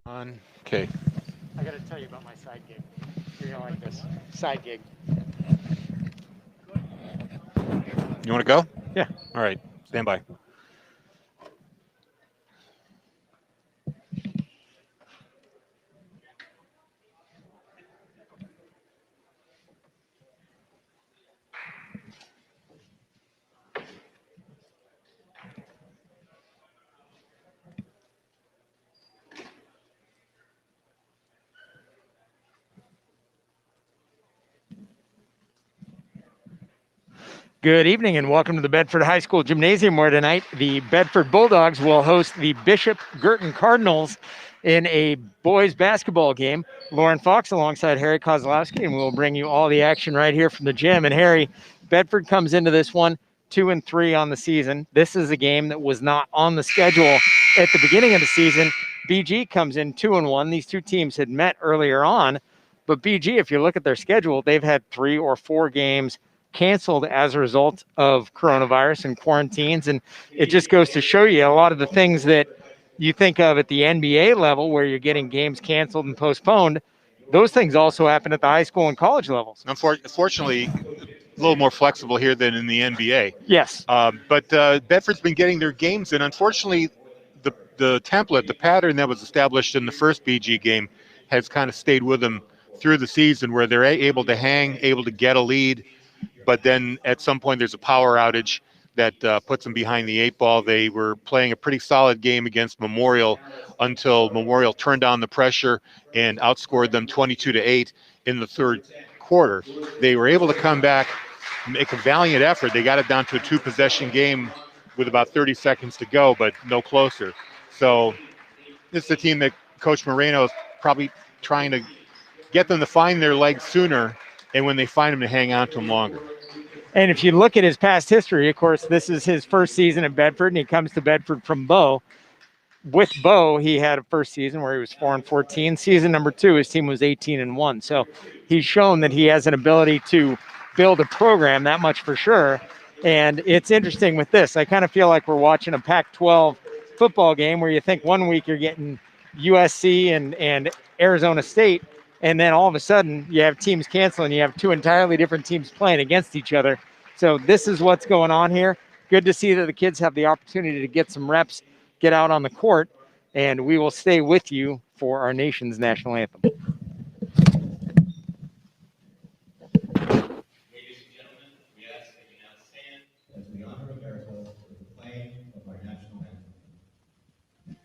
Okay. I got to tell you about my side gig. You're going to like this. Side gig. You want to go? Yeah. All right. Stand by. Good evening and welcome to the Bedford High School Gymnasium, where tonight the Bedford Bulldogs will host the Bishop Girton Cardinals in a boys basketball game. Lauren Fox alongside Harry Kozlowski, and we'll bring you all the action right here from the gym. And Harry, Bedford comes into this one 2-3 on the season. This is a game that was not on the schedule at the beginning of the season. BG comes in 2-1. These two teams had met earlier on, but BG, if you look at their schedule, they've had 3 or 4 games canceled as a result of coronavirus and quarantines. And it just goes to show you a lot of the things that you think of at the NBA level where you're getting games canceled and postponed. Those things also happen at the high school and college levels. Unfortunately, a little more flexible here than in the NBA. Yes. But Bedford's been getting their games in. Unfortunately, the template, the pattern that was established in the first BG game has kind of stayed with them through the season, where they're able to hang, able to get a lead, but then at some point there's a power outage that puts them behind the 8 ball. They were playing a pretty solid game against Memorial until Memorial turned down the pressure and outscored them 22-8 in the third quarter. They were able to come back, make a valiant effort. They got it down to a 2-possession game with about 30 seconds to go, but no closer. So this is a team that Coach Moreno is probably trying to get them to find their legs sooner, and when they find them, to hang on to them longer. And if you look at his past history, of course, this is his first season at Bedford, and he comes to Bedford from Bow. With Bow, he had a first season where he was 4-14. Season number 2, his team was 18-1. So he's shown that he has an ability to build a program, that much for sure. And it's interesting with this. I kind of feel like we're watching a Pac-12 football game where you think one week you're getting USC and Arizona State, and then all of a sudden you have teams canceling. You have 2 entirely different teams playing against each other. So this is what's going on here. Good to see that the kids have the opportunity to get some reps, get out on the court, and we will stay with you for our nation's national anthem. Ladies and gentlemen, we ask that you now stand as we honor America with the playing of our national anthem.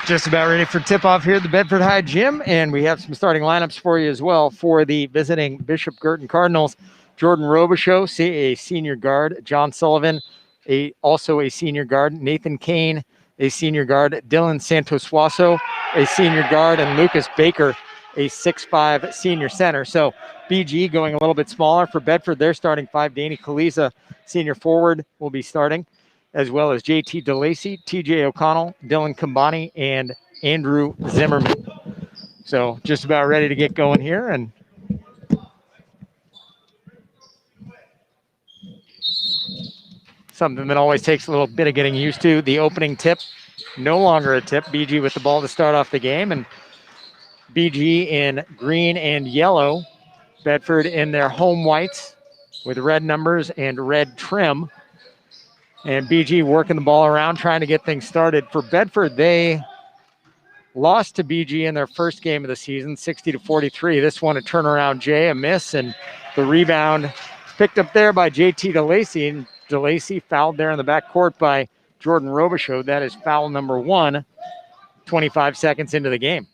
Just about ready for tip-off here at the Bedford High Gym, and we have some starting lineups for you as well for the visiting Bishop Girton Cardinals. Jordan Robichaux, a senior guard. John Sullivan, also a senior guard. Nathan Kane, a senior guard. Dylan Santosuaso, a senior guard. And Lucas Baker, a 6'5" senior center. So BG going a little bit smaller for Bedford. They're starting 5. Danny Kaliza, senior forward, will be starting, as well as JT DeLacy, TJ O'Connell, Dylan Kambani, and Andrew Zimmerman. So just about ready to get going here. And something that always takes a little bit of getting used to, the opening tip No longer a tip. BG with the ball to start off the game, and BG in green and yellow. Bedford in their home whites with red numbers and red trim. And BG working the ball around, trying to get things started. For Bedford, they lost to BG in their first game of the season, 60-43. This one a turnaround Jay, a miss, and the rebound picked up there by JT DeLacy. And DeLacy fouled there in the backcourt by Jordan Robichaud. That is foul number 1, 25 seconds into the game.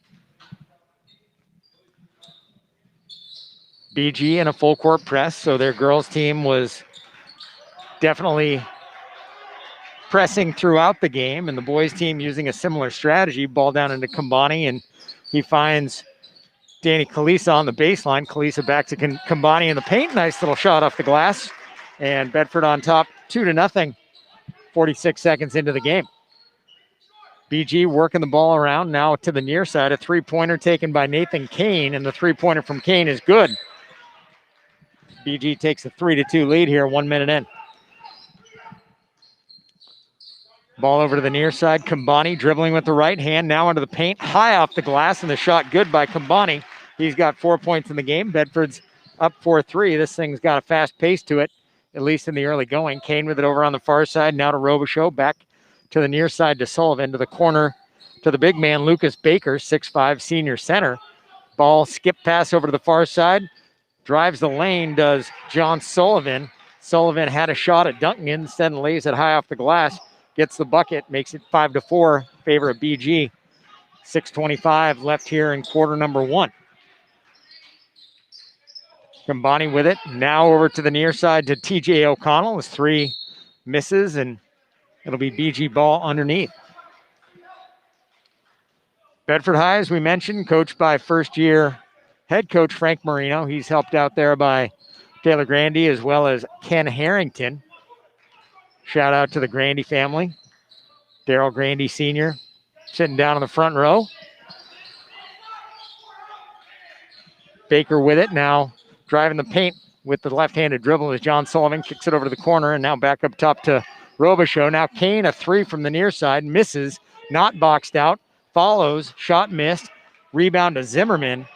BG in a full court press, so their girls team was definitely pressing throughout the game, and the boys team using a similar strategy. Ball down into Kambani, and he finds Danny Kalisa on the baseline. Kalisa back to Kambani in the paint. Nice little shot off the glass, and Bedford on top 2-0, 46 seconds into the game. BG working the ball around now to the near side. A three-pointer taken by Nathan Kane, and the three-pointer from Kane is good. BG takes a 3-2 lead here, 1 minute in. Ball over to the near side. Kambani dribbling with the right hand, now into the paint, high off the glass, and the shot good by Kambani. He's got 4 points in the game. Bedford's up 4-3. This thing's got a fast pace to it, at least in the early going. Kane with it over on the far side, now to Robichaud, back to the near side to Sullivan, to the corner to the big man, Lucas Baker, 6'5", senior center. Ball skip pass over to the far side. Drives the lane, does John Sullivan. Sullivan had a shot at dunking instead and lays it high off the glass. Gets the bucket, makes it 5-4, favor of BG. 6:25 left here in quarter number 1. Kambani with it. Now over to the near side to TJ O'Connell. His 3 misses, and it'll be BG ball underneath. Bedford High, as we mentioned, coached by first-year head coach Frank Marino. He's helped out there by Taylor Grandy as well as Ken Harrington. Shout out to the Grandy family. Daryl Grandy Sr. sitting down in the front row. Baker with it now, driving the paint with the left-handed dribble as John Sullivan kicks it over to the corner, and now back up top to Robichaud. Now Kane, a 3 from the near side, misses, not boxed out, follows, shot missed, rebound to Zimmerman,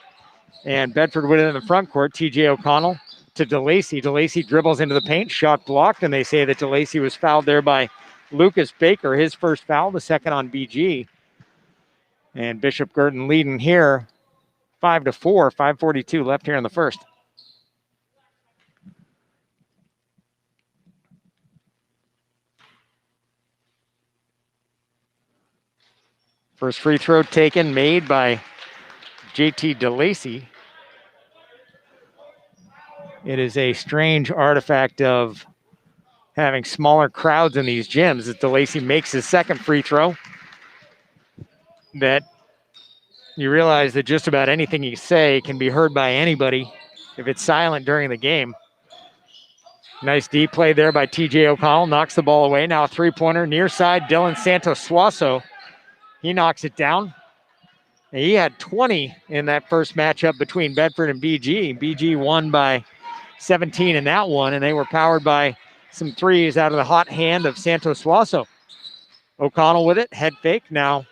and Bedford with it in the front court. TJ O'Connell to DeLacy. DeLacy dribbles into the paint, shot blocked, and they say that DeLacy was fouled there by Lucas Baker, his first foul, the second on BG. And Bishop Girton leading here 5-4, 5:42 left here in the first. First free throw taken, made by JT DeLacy. It is a strange artifact of having smaller crowds in these gyms as DeLacy makes his second free throw. That you realize that just about anything you say can be heard by anybody if it's silent during the game. Nice deep play there by TJ O'Connell, knocks the ball away. Now a three-pointer near side, Dylan Santos-Suazo. He knocks it down. He had 20 in that first matchup between Bedford and BG. BG won by 17 in that one, and they were powered by some threes out of the hot hand of Santos-Suazo. O'Connell with it, head fake, now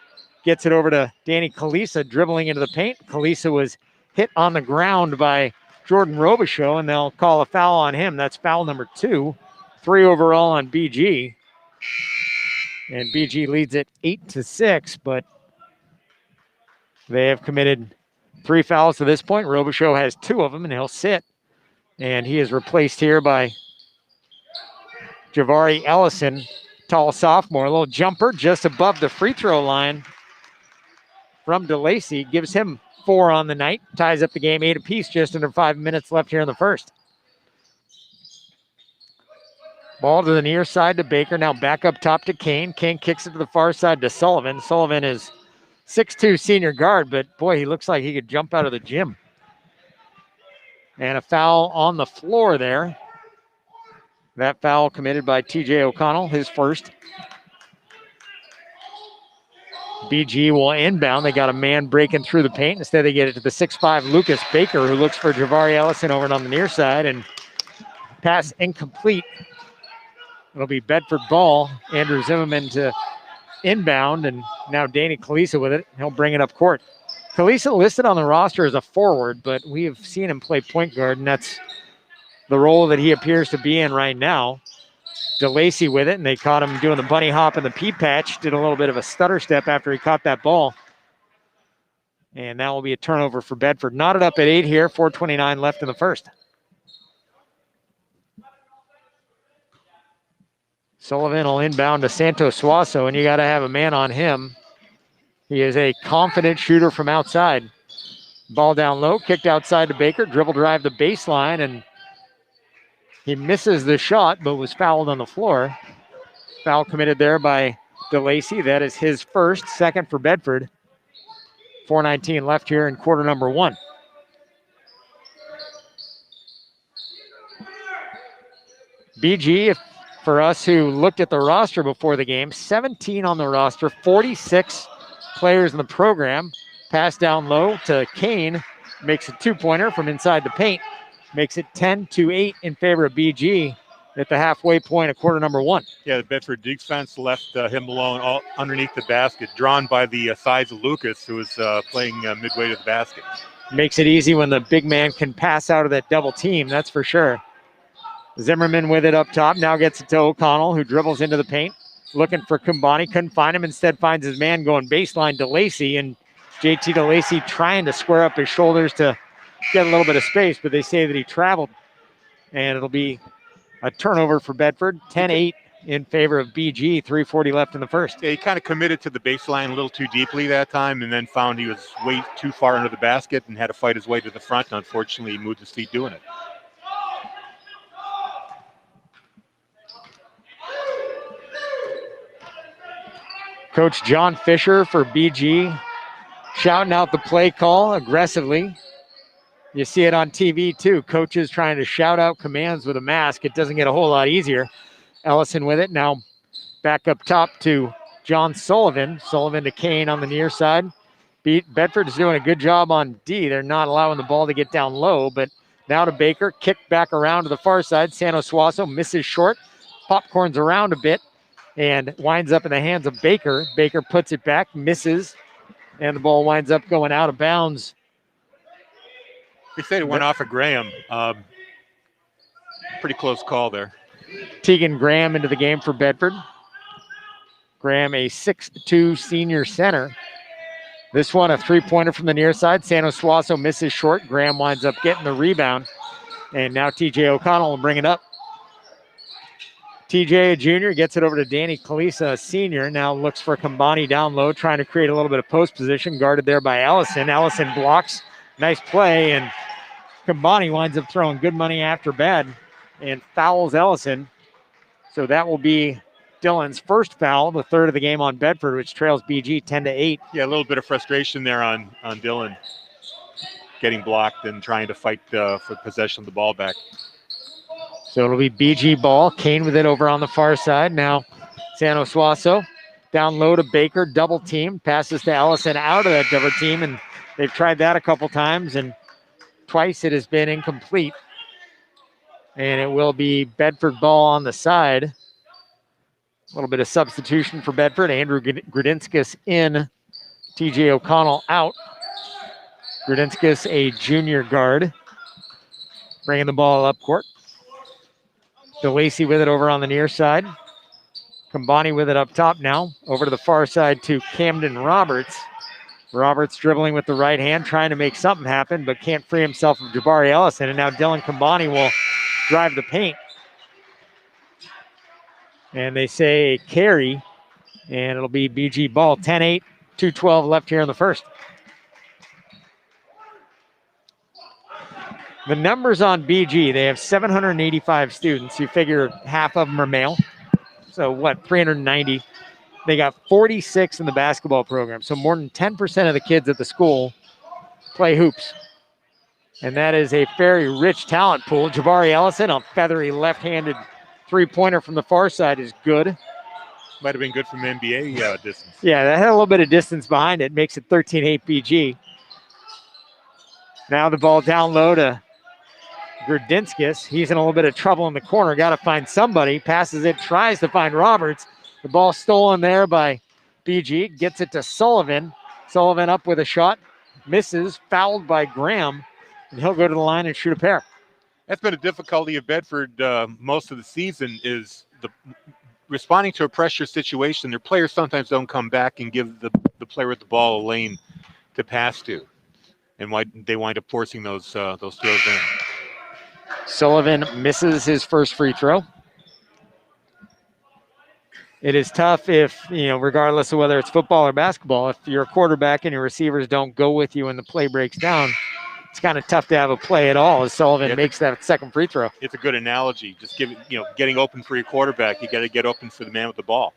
gets it over to Danny Kalisa, dribbling into the paint. Kalisa was hit on the ground by Jordan Robichaud, and they'll call a foul on him. That's foul number 2. 3 overall on BG. And BG leads it 8-6, but they have committed 3 fouls to this point. Robichaud has 2 of them, and he'll sit. And he is replaced here by Javari Ellison, tall sophomore. A little jumper just above the free throw line from DeLacy. Gives him 4 on the night. Ties up the game 8 apiece, just under 5 minutes left here in the first. Ball to the near side to Baker. Now back up top to Kane. Kane kicks it to the far side to Sullivan. Sullivan is 6'2" senior guard, but boy, he looks like he could jump out of the gym. And a foul on the floor there. That foul committed by TJ O'Connell, his first. BG will inbound. They got a man breaking through the paint. Instead, they get it to the 6'5" Lucas Baker, who looks for Javari Ellison over on the near side, and pass incomplete. It'll be Bedford ball. Andrew Zimmerman to inbound, and now Danny Kalisa with it. He'll bring it up court. Kalisa listed on the roster as a forward, but we have seen him play point guard, and that's the role that he appears to be in right now. DeLacy with it, and they caught him doing the bunny hop and the pea patch. Did a little bit of a stutter step after he caught that ball. And that will be a turnover for Bedford. Knotted up at 8 here, 4:29 left in the first. Sullivan will inbound to Santos Suazo, and you got to have a man on him. He is a confident shooter from outside. Ball down low, kicked outside to Baker, dribble drive the baseline, and he misses the shot, but was fouled on the floor. Foul committed there by DeLacy. That is his first, second for Bedford. 4:19 left here in quarter number 1. BG, for us who looked at the roster before the game, 17 on the roster, 46 players in the program. Pass down low to Kane, makes a two-pointer from inside the paint. Makes it 10-8 in favor of BG at the halfway point of quarter number 1. Yeah, the Bedford defense left him alone all underneath the basket, drawn by the size of Lucas, who was playing midway to the basket. Makes it easy when the big man can pass out of that double team, that's for sure. Zimmerman with it up top, now gets it to O'Connell, who dribbles into the paint. Looking for Kumbani, couldn't find him, instead finds his man going baseline to Lacey, and JT DeLacy trying to square up his shoulders to get a little bit of space, but they say that he traveled. And it'll be a turnover for Bedford, 10-8 in favor of BG, 3:40 left in the first. Yeah, he kind of committed to the baseline a little too deeply that time, and then found he was way too far under the basket and had to fight his way to the front. And unfortunately, he moved his feet doing it. Coach John Fisher for BG shouting out the play call aggressively. You see it on TV too. Coaches trying to shout out commands with a mask. It doesn't get a whole lot easier. Ellison with it. Now back up top to John Sullivan. Sullivan to Kane on the near side. Bedford is doing a good job on D. They're not allowing the ball to get down low, but now to Baker. Kick back around to the far side. Santos Suazo misses short. Popcorns around a bit and winds up in the hands of Baker. Baker puts it back, misses, and the ball winds up going out of bounds. They said it went off of Graham. Pretty close call there. Tegan Graham into the game for Bedford. Graham, a 6'2 senior center. This one, a three-pointer from the near side. Santos Suazo misses short. Graham winds up getting the rebound. And now TJ O'Connell will bring it up. TJ, a junior, gets it over to Danny Kalisa, a senior. Now looks for Kumbani down low, trying to create a little bit of post position. Guarded there by Ellison. Ellison blocks. Nice play, and Kumbani winds up throwing good money after bad and fouls Ellison. So that will be Dillon's first foul, the third of the game on Bedford, which trails BG 10-8. Yeah, a little bit of frustration there on Dillon, getting blocked and trying to fight for possession of the ball back. So it'll be BG ball. Kane with it over on the far side. Now Santos Suazo down low to Baker, double team, passes to Ellison out of that double team, and they've tried that a couple times, and twice it has been incomplete. And it will be Bedford ball on the side. A little bit of substitution for Bedford. Andrew Grudinskis in, TJ O'Connell out. Grudinskis, a junior guard, bringing the ball up court. DeLacy with it over on the near side. Kumbani with it up top now. Over to the far side to Camden Roberts. Roberts dribbling with the right hand, trying to make something happen, but can't free himself of Jabari Ellison. And now Dylan Kumbani will drive the paint. And they say a carry, and it'll be BG ball. 10-8, 2:12 left here in the first. The numbers on BG, they have 785 students. You figure half of them are male. So what, 390. They got 46 in the basketball program. So more than 10% of the kids at the school play hoops. And that is a very rich talent pool. Jabari Ellison, a feathery left-handed three-pointer from the far side, is good. Might have been good from NBA distance. Yeah, that had a little bit of distance behind it. Makes it 13-8 BG. Now the ball down low to Grudinskis. He's in a little bit of trouble in the corner. Got to find somebody. Passes it, tries to find Roberts. The ball stolen there by BG gets it to Sullivan. Sullivan up with a shot, misses, fouled by Graham, and he'll go to the line and shoot a pair. That's been a difficulty of Bedford most of the season, is the responding to a pressure situation. Their players sometimes don't come back and give the player with the ball a lane to pass to, and why they wind up forcing those throws in. Sullivan misses his first free throw. It is tough if, regardless of whether it's football or basketball, if you're a quarterback and your receivers don't go with you and the play breaks down, it's kind of tough to have a play at all as Sullivan makes that second free throw. It's a good analogy. Just getting open for your quarterback, you got to get open for the man with the ball.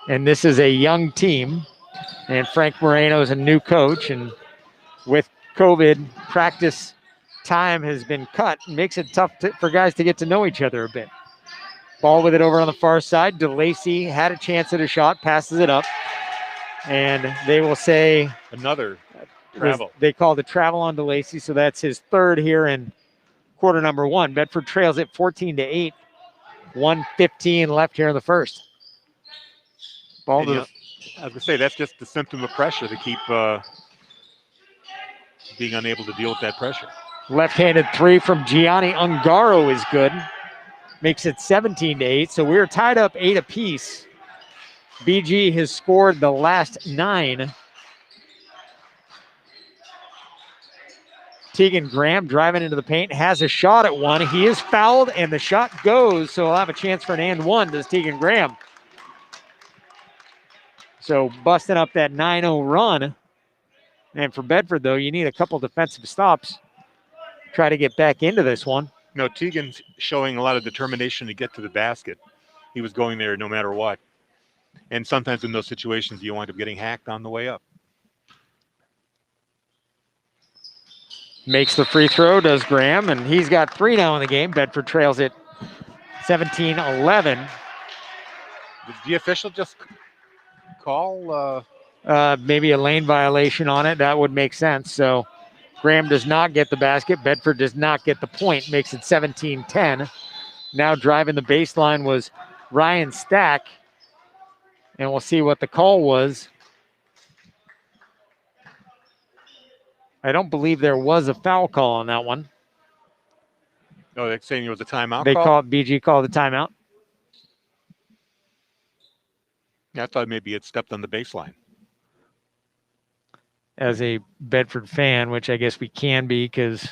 And this is a young team, and Frank Moreno is a new coach, and with COVID, practice time has been cut. It makes it tough for guys to get to know each other a bit. Ball with it over on the far side. DeLacy had a chance at a shot, passes it up, and they will say another travel. They called a travel on DeLacy, so that's his third here in quarter number one. Bedford trails it 14-8. 1:15 left here in the first. Ball to I was going to say, that's just the symptom of pressure to keep being unable to deal with that pressure. Left-handed three from Gianni Ungaro is good. Makes it 17-8. So we're tied up 8 apiece. BG has scored the last 9. Tegan Graham driving into the paint, has a shot at one. He is fouled, and the shot goes, so he'll have a chance for an and one, does Tegan Graham. So busting up that 9-0 run. And for Bedford, though, you need a couple defensive stops. Try to get back into this one. No, Tegan's showing a lot of determination to get to the basket. He was going there no matter what. And sometimes in those situations, you wind up getting hacked on the way up. Makes the free throw, does Graham, and he's got 3 now in the game. Bedford trails it 17-11. Did the official just call? Maybe a lane violation on it. That would make sense. So Graham does not get the basket. Bedford does not get the point. Makes it 17-10. Now driving the baseline was Ryan Stack. And we'll see what the call was. I don't believe there was a foul call on that one. Oh, they're saying it was a timeout call? BG called the timeout. Yeah, I thought maybe it stepped on the baseline. As a Bedford fan, which I guess we can be because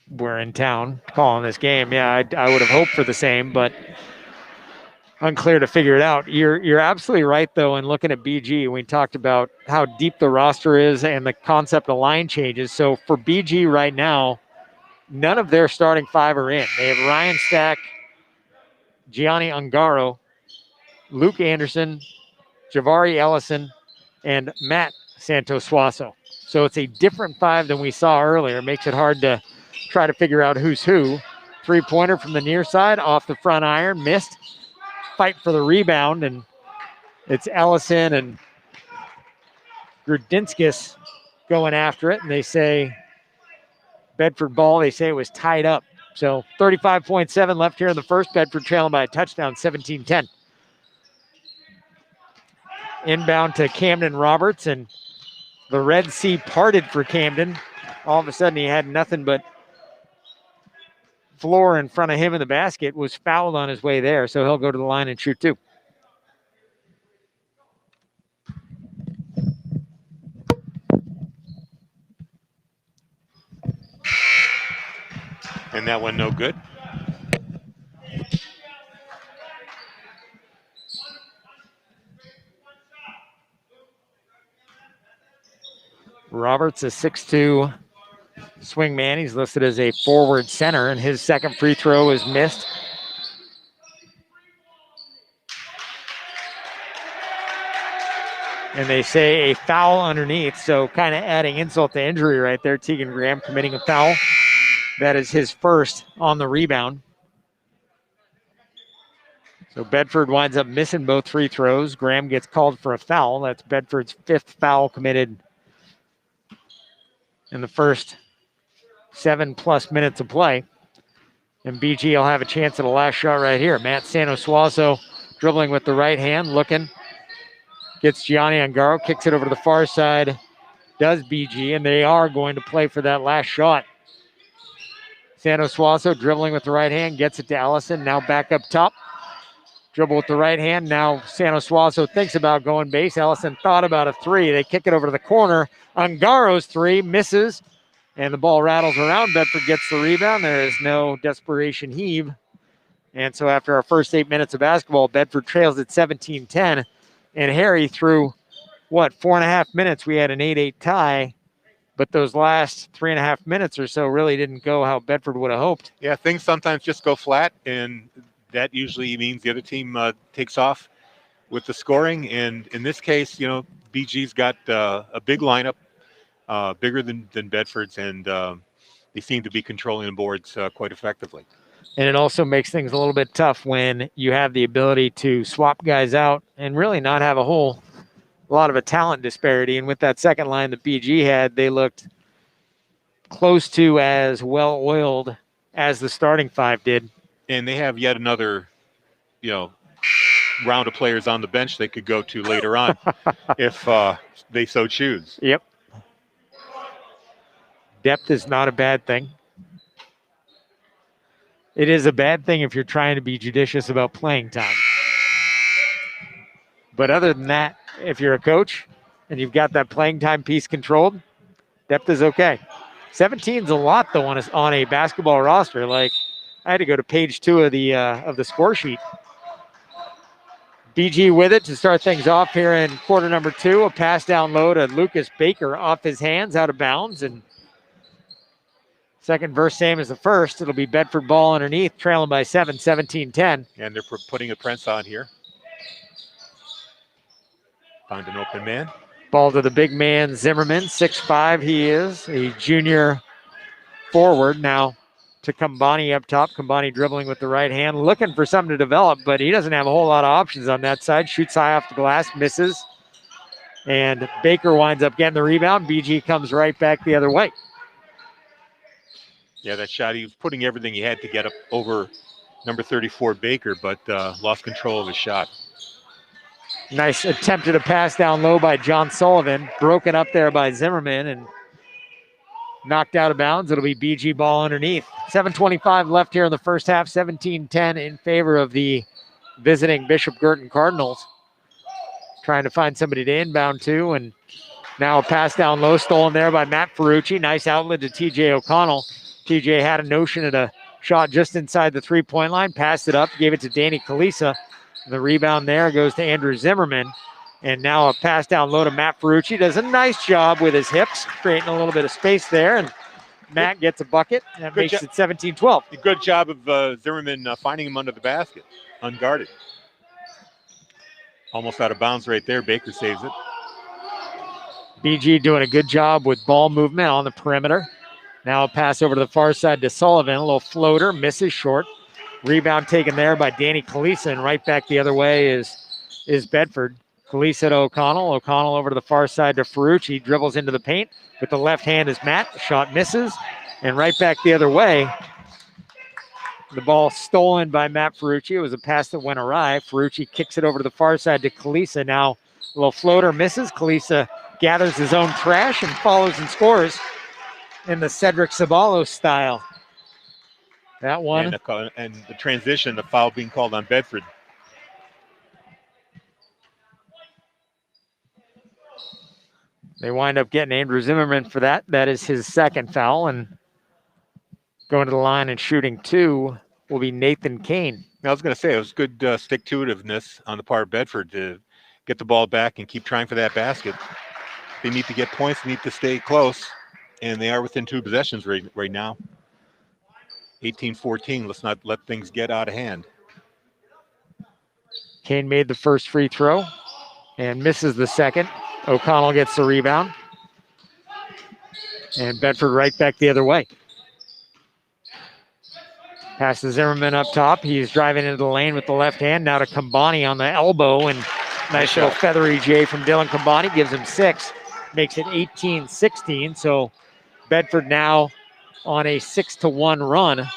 we're in town calling this game. Yeah, I would have hoped for the same, but unclear to figure it out. You're absolutely right, though, in looking at BG. We talked about how deep the roster is and the concept of line changes. So for BG right now, none of their starting 5 are in. They have Ryan Stack, Gianni Ungaro, Luke Anderson, Javari Ellison, and Matt Santos Suazo. So it's a different 5 than we saw earlier. It makes it hard to try to figure out who's who. 3-pointer from the near side, off the front iron, missed. Fight for the rebound, and it's Ellison and Grudinskis going after it, and they say Bedford ball. They say it was tied up. So 35.7 left here in the first. Bedford trailing by a touchdown, 17-10. Inbound to Camden Roberts, and the Red Sea parted for Camden. All of a sudden, he had nothing but floor in front of him in the basket, was fouled on his way there, so he'll go to the line and shoot 2. And that one no good. Roberts, a 6'2" swing man. He's listed as a forward center, and his second free throw is missed. And they say a foul underneath, so kind of adding insult to injury right there. Tegan Graham committing a foul. That is his first on the rebound. So Bedford winds up missing both free throws. Graham gets called for a foul. That's Bedford's 5th foul committed in the first 7+ minutes of play. And BG will have a chance at a last shot right here. Matt Santos Suazo dribbling with the right hand, looking. Gets Gianni Angaro, kicks it over to the far side. Does BG, and they are going to play for that last shot. Santo Suazo dribbling with the right hand, gets it to Allison. Now back up top. Dribble with the right hand. Now Santo Suazo thinks about going base. Allison thought about a three. They kick it over to the corner. Angaro's three misses, and the ball rattles around. Bedford gets the rebound. There is no desperation heave. And so after our first 8 minutes of basketball, Bedford trails at 17-10. And Harry, through, 4.5 minutes, we had an 8-8 tie. But those last 3.5 minutes or so really didn't go how Bedford would have hoped. Yeah, things sometimes just go flat, and that usually means the other team takes off with the scoring. And in this case, BG's got a big lineup, bigger than Bedford's, and they seem to be controlling the boards quite effectively. And it also makes things a little bit tough when you have the ability to swap guys out and really not have a lot of a talent disparity. And with that second line that BG had, they looked close to as well-oiled as the starting five did. And they have yet another, round of players on the bench they could go to later on if they so choose. Yep. Depth is not a bad thing. It is a bad thing if you're trying to be judicious about playing time. But other than that, if you're a coach and you've got that playing time piece controlled, depth is okay. 17 is a lot, though, on a basketball roster. Like, I had to go to page 2 of the score sheet. BG with it to start things off here in quarter number 2. A pass down low to Lucas Baker off his hands, out of bounds. And second verse, same as the first. It'll be Bedford ball underneath, trailing by 7, 17-10. And they're putting a press on here. Found an open man. Ball to the big man, Zimmerman, 6'5" he is, a junior forward. Now to Kambani up top. Kambani dribbling with the right hand, looking for something to develop, but he doesn't have a whole lot of options on that side. Shoots high off the glass, misses. And Baker winds up getting the rebound. BG comes right back the other way. Yeah, that shot, he was putting everything he had to get up over number 34 Baker, but lost control of his shot. Nice attempted a pass down low by John Sullivan. Broken up there by Zimmerman and knocked out of bounds. It'll be BG ball underneath. 7:25 left here in the first half. 17-10 in favor of the visiting Bishop Girton Cardinals. Trying to find somebody to inbound to, and now a pass down low, stolen there by Matt Ferrucci. Nice outlet to TJ O'Connell. TJ had a notion at a shot just inside the three-point line, passed it up, gave it to Danny Kalisa. The rebound there goes to Andrew Zimmerman. And now a pass down low to Matt Ferrucci. Does a nice job with his hips, creating a little bit of space there. And Matt gets a bucket. That makes it 17-12. A good job of Zimmerman finding him under the basket, unguarded. Almost out of bounds right there. Baker saves it. BG doing a good job with ball movement on the perimeter. Now a pass over to the far side to Sullivan. A little floater, misses short. Rebound taken there by Danny Kalisa, and right back the other way is Bedford. Kalisa to O'Connell. O'Connell over to the far side to Ferrucci. Dribbles into the paint. With the left hand is Matt. Shot misses. And right back the other way. The ball stolen by Matt Ferrucci. It was a pass that went awry. Ferrucci kicks it over to the far side to Kalisa. Now a little floater misses. Kalisa gathers his own trash and follows and scores in the Cedric Ceballos style. That one. And the transition, the foul being called on Bedford. They wind up getting Andrew Zimmerman for that. That is his second foul. And going to the line and shooting 2 will be Nathan Kane. I was going to say, it was good stick-to-itiveness on the part of Bedford to get the ball back and keep trying for that basket. They need to get points, they need to stay close, and they are within 2 possessions right now. 18-14, let's not let things get out of hand. Kane made the first free throw and misses the second. O'Connell gets the rebound. And Bedford right back the other way. Pass to Zimmerman up top. He's driving into the lane with the left hand. Now to Kambani on the elbow. And nice little feathery J from Dylan Kambani. Gives him 6. Makes it 18-16. So Bedford now on a 6-1 run.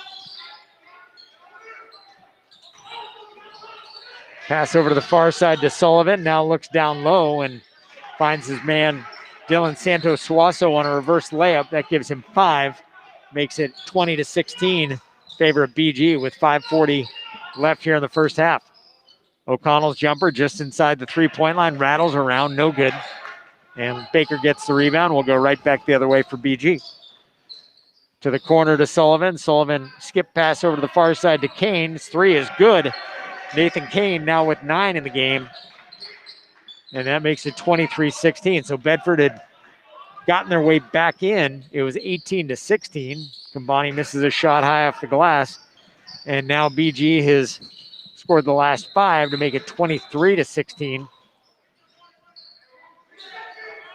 Pass over to the far side to Sullivan. Now looks down low and finds his man Dylan Santos Suazo on a reverse layup. That gives him 5. Makes it 20-16 in favor of BG with 5:40 left here in the first half. O'Connell's jumper just inside the three-point line, rattles around, no good. And Baker gets the rebound. We'll go right back the other way for BG. To the corner to Sullivan. Sullivan skip pass over to the far side to Kane. His 3 is good. Nathan Kane now with 9 in the game. And that makes it 23-16. So Bedford had gotten their way back in. It was 18-16. Kambani misses a shot high off the glass. And now BG has scored the last 5 to make it 23-16.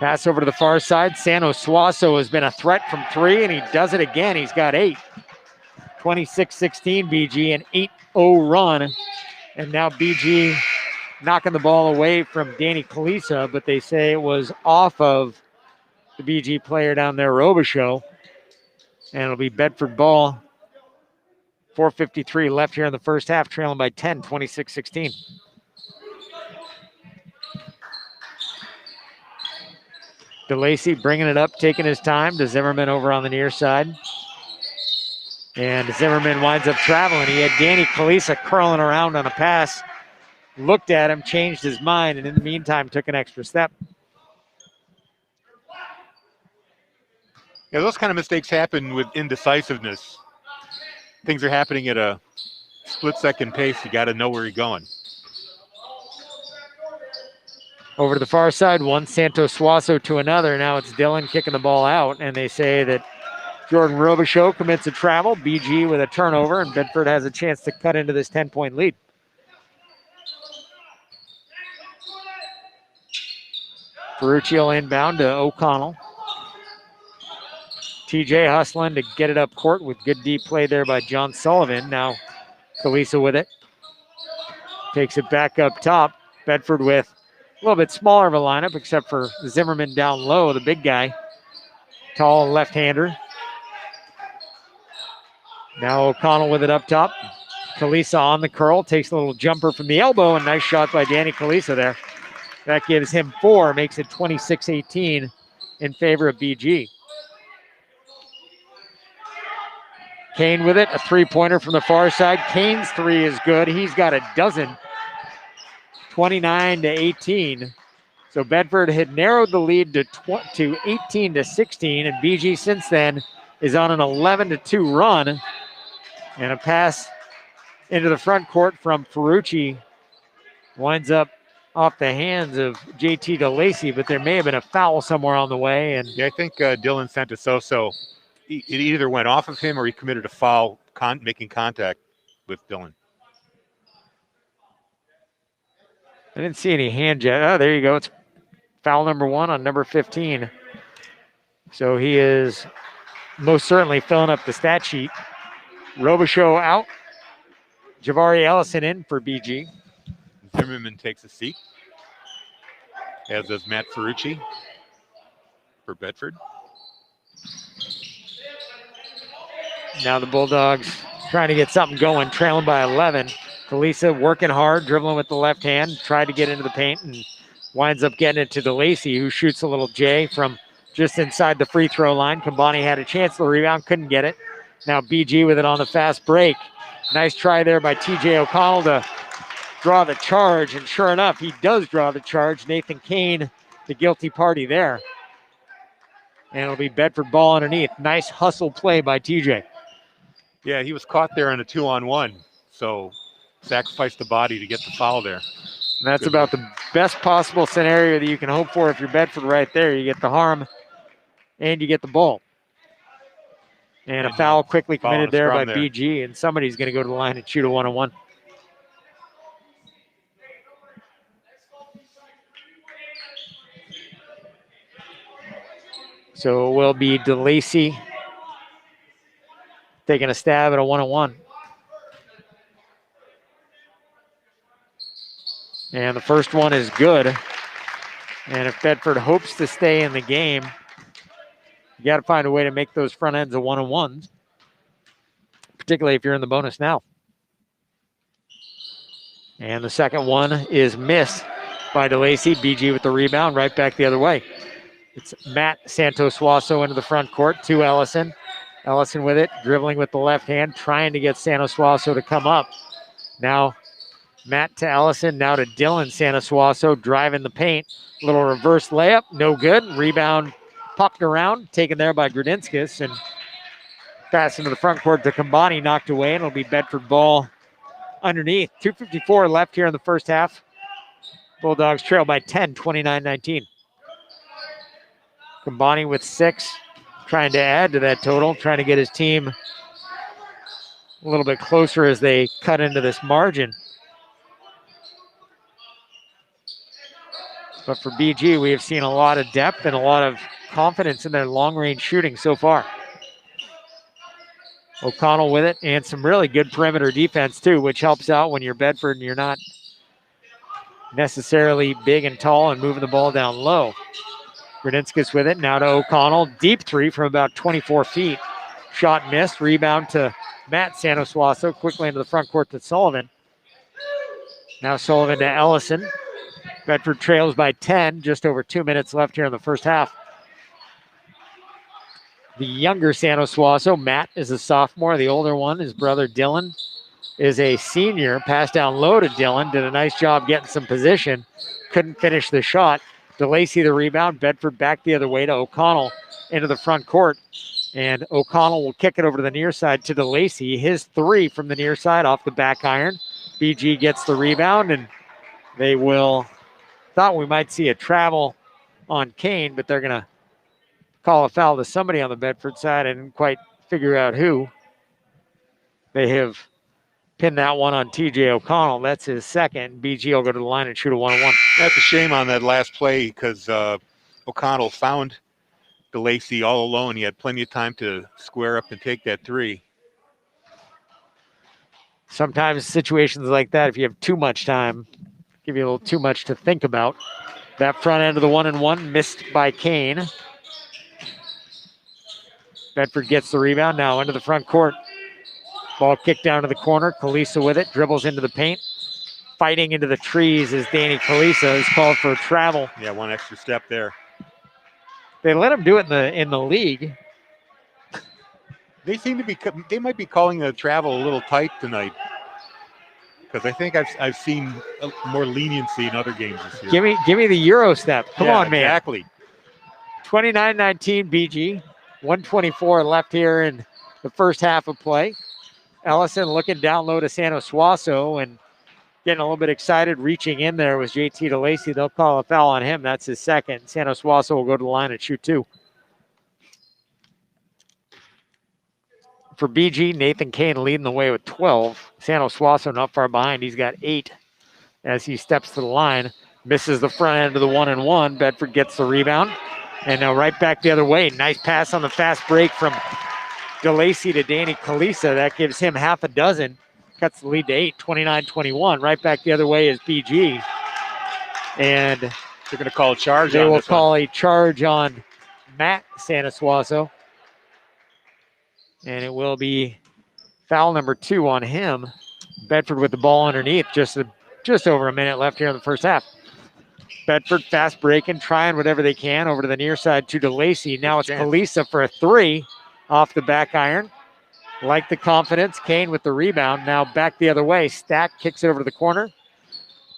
Pass over to the far side. Santos Suazo has been a threat from 3, and he does it again. He's got 8. 26-16 BG, an 8-0 run. And now BG knocking the ball away from Danny Kalisa, but they say it was off of the BG player down there, Robichaux. And it'll be Bedford ball. 4:53 left here in the first half, trailing by 10, 26-16. DeLacy bringing it up, taking his time to Zimmerman over on the near side. And Zimmerman winds up traveling. He had Danny Kalisa curling around on a pass, looked at him, changed his mind, and in the meantime took an extra step. Yeah, those kind of mistakes happen with indecisiveness. Things are happening at a split-second pace. You got to know where you're going. Over to the far side, one Santos Suazo to another. Now it's Dylan kicking the ball out, and they say that Jordan Robichaux commits a travel. BG with a turnover, and Bedford has a chance to cut into this 10-point lead. Ferruccio inbound to O'Connell. TJ hustling to get it up court with good deep play there by John Sullivan. Now Kalisa with it. Takes it back up top. Bedford with a little bit smaller of a lineup, except for Zimmerman down low, the big guy. Tall left-hander. Now O'Connell with it up top. Kalisa on the curl. Takes a little jumper from the elbow, and nice shot by Danny Kalisa there. That gives him 4, makes it 26-18 in favor of BG. Kane with it, a three-pointer from the far side. Kane's 3 is good. He's got a dozen. 29-18. So Bedford had narrowed the lead to 18-16, and BG since then is on an 11-2 run. And a pass into the front court from Ferrucci winds up off the hands of JT DeLacy, but there may have been a foul somewhere on the way. And yeah, I think Dylan Santososo, it either went off of him or he committed a foul making contact with Dylan. I didn't see any hand jet. Oh, there you go. It's foul number 1 on number 15. So he is most certainly filling up the stat sheet. Robichaux out. Javari Ellison in for BG. Zimmerman takes a seat, as does Matt Ferrucci for Bedford. Now the Bulldogs trying to get something going, trailing by 11. Kalisa working hard, dribbling with the left hand, tried to get into the paint and winds up getting it to DeLacy, who shoots a little J from just inside the free throw line. Kambani had a chance for the rebound, couldn't get it. Now BG with it on the fast break. Nice try there by TJ O'Connell to draw the charge, and sure enough, he does draw the charge. Nathan Kane, the guilty party there. And it'll be Bedford ball underneath. Nice hustle play by TJ. Yeah, he was caught there on a 2-on-1, so sacrificed the body to get the foul there. And that's about the best possible scenario that you can hope for if you're Bedford right there. You get the harm and you get the ball. And a foul quickly committed there by BG, and somebody's going to go to the line and shoot a 1-on-1. So it will be DeLacy taking a stab at a 1-on-1. And the first one is good. And if Bedford hopes to stay in the game, you got to find a way to make those front ends of 1-on-1s, particularly if you're in the bonus now. And the second one is missed by DeLacy. BG with the rebound, right back the other way. It's Matt Santos-Suazo into the front court to Ellison. Ellison with it, dribbling with the left hand, trying to get Santos-Suazo to come up. Now Matt to Ellison, now to Dylan Santos-Suazo, driving the paint. Little reverse layup, no good. Rebound popped around, taken there by Grudinskis, and pass into the front court to Kambani, knocked away, and it'll be Bedford ball underneath. 2:54 left here in the first half. Bulldogs trail by 10, 29-19. Kambani with 6, trying to add to that total, trying to get his team a little bit closer as they cut into this margin. But for BG, we have seen a lot of depth and a lot of confidence in their long-range shooting so far. O'Connell with it, and some really good perimeter defense too, which helps out when you're Bedford and you're not necessarily big and tall and moving the ball down low. Grudinskis with it, now to O'Connell. Deep three from about 24 feet. Shot missed, rebound to Matt Santos-Suazo, quickly into the front court to Sullivan. Now Sullivan to Ellison. Bedford trails by 10, just over 2 minutes left here in the first half. The younger Santos-Suazo, Matt, is a sophomore. The older one, his brother Dylan, is a senior. Pass down low to Dylan, did a nice job getting some position. Couldn't finish the shot. DeLacy the rebound. Bedford back the other way to O'Connell into the front court. And O'Connell will kick it over to the near side to DeLacy. His 3 from the near side off the back iron. BG gets the rebound, and they will... Thought we might see a travel on Kane, but they're going to call a foul to somebody on the Bedford side. I didn't quite figure out who. They have pinned that one on TJ O'Connell. That's his second. BG will go to the line and shoot a 1-on-1. That's a shame on that last play because O'Connell found DeLacy all alone. He had plenty of time to square up and take that 3. Sometimes situations like that, if you have too much time, give you a little too much to think about. That front end of the 1-on-1 missed by Kane. Bedford gets the rebound now into the front court. Ball kicked down to the corner. Kalisa with it, dribbles into the paint. Fighting into the trees is Danny Kalisa, is called for a travel. Yeah, one extra step there. They let him do it in the league. They seem to be, they might be calling the travel a little tight tonight. Because I think I've seen more leniency in other games this year. Give me the Euro step. Come on, man. Exactly. 29-19 BG. 1:24 left here in the first half of play. Ellison looking down low to Santos-Suazo and getting a little bit excited, reaching in there was JT DeLacy. They'll call a foul on him. That's his second. Santos-Suazo will go to the line and shoot 2. For BG, Nathan Kane leading the way with 12. Santos-Suazo not far behind. He's got 8 as he steps to the line. Misses the front end of the 1-on-1. Bedford gets the rebound. And now right back the other way. Nice pass on the fast break from DeLacy to Danny Kalisa. That gives him half a dozen. Cuts the lead to 8, 29-21. Right back the other way is BG. And they're going to call a charge. They will call a charge on Matt Santos-Suazo. And it will be foul number 2 on him. Bedford with the ball underneath. Just over a minute left here in the first half. Bedford fast breaking, trying whatever they can over to the near side to DeLacy. Now it's Kalisa for a 3 off the back iron. Like the confidence. Kane with the rebound. Now back the other way. Stack kicks it over to the corner.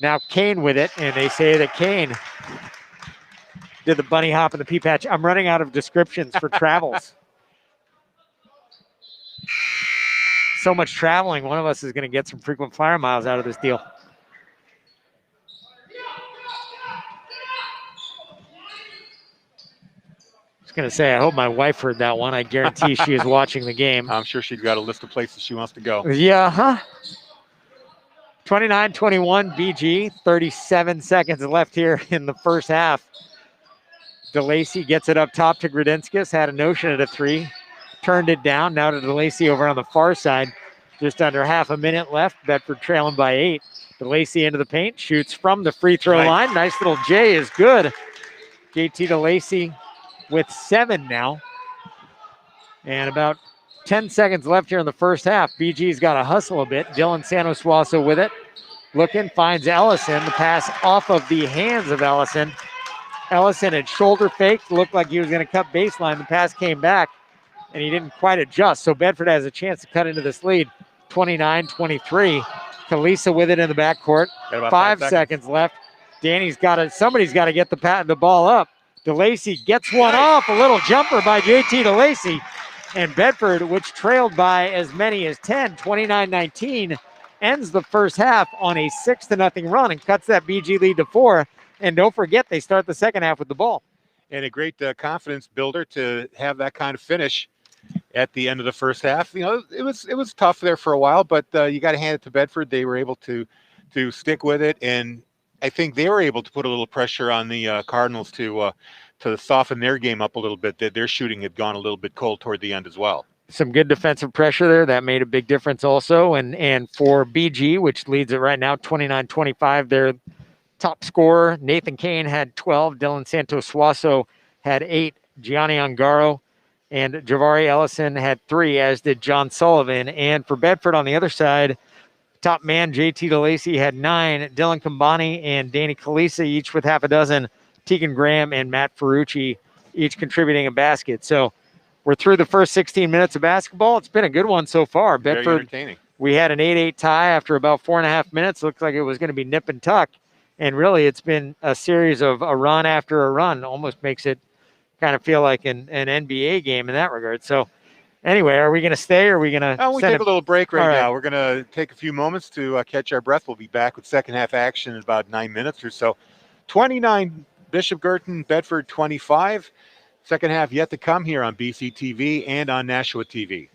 Now Kane with it, and they say that Kane did the bunny hop and the pea patch. I'm running out of descriptions for travels. So much traveling. One of us is going to get some frequent flyer miles out of this deal. Going to say, I hope my wife heard that one. I guarantee she is watching the game. I'm sure she's got a list of places she wants to go. Yeah, huh? 29-21 BG. 37 seconds left here in the first half. DeLacy gets it up top to Grudinskis. Had a notion at a 3. Turned it down. Now to DeLacy over on the far side. Just under half a minute left. Bedford trailing by 8. DeLacy into the paint. Shoots from the free throw line. Nice little J is good. JT DeLacy with 7 now. And about 10 seconds left here in the first half. BG's got to hustle a bit. Dylan Santos-Suazo with it. looking, finds Ellison. The pass off of the hands of Ellison. Ellison had shoulder faked, looked like he was going to cut baseline. The pass came back, and he didn't quite adjust. So Bedford has a chance to cut into this lead, 29-23. Kalisa with it in the backcourt. Got about 5 seconds left. Somebody's got to get the ball up. DeLacy gets one off, a little jumper by JT DeLacy. And Bedford, which trailed by as many as 10, 29-19, ends the first half on a 6-0 run and cuts that BG lead to 4. And don't forget, they start the second half with the ball. And a great confidence builder to have that kind of finish at the end of the first half. You know, it was tough there for a while, but you got to hand it to Bedford. They were able to stick with it, and I think they were able to put a little pressure on the Cardinals to soften their game up a little bit. That their shooting had gone a little bit cold toward the end as well. Some good defensive pressure there. That made a big difference also. And for BG, which leads it right now, 29-25, their top scorer, Nathan Kane, had 12. Dylan Santos Suazo had 8. Gianni Ungaro and Javari Ellison had 3, as did John Sullivan. And for Bedford on the other side, top man JT DeLacy had 9. Dylan Kambani and Danny Kalisa each with half a dozen. Tegan Graham and Matt Ferrucci each contributing a basket. So we're through the first 16 minutes of basketball. It's been a good one so far. Very Bedford, entertaining. We had an 8-8 tie after about 4.5 minutes. Looked like it was going to be nip and tuck. And really, it's been a series of a run after a run. Almost makes it kind of feel like an NBA game in that regard. So anyway, are we going to stay or are we going to We take a little break right now. right. We're going to take a few moments to catch our breath. We'll be back with second half action in about 9 minutes or so. 29 Bishop Girton, Bedford 25. Second half yet to come here on BCTV and on Nashua TV.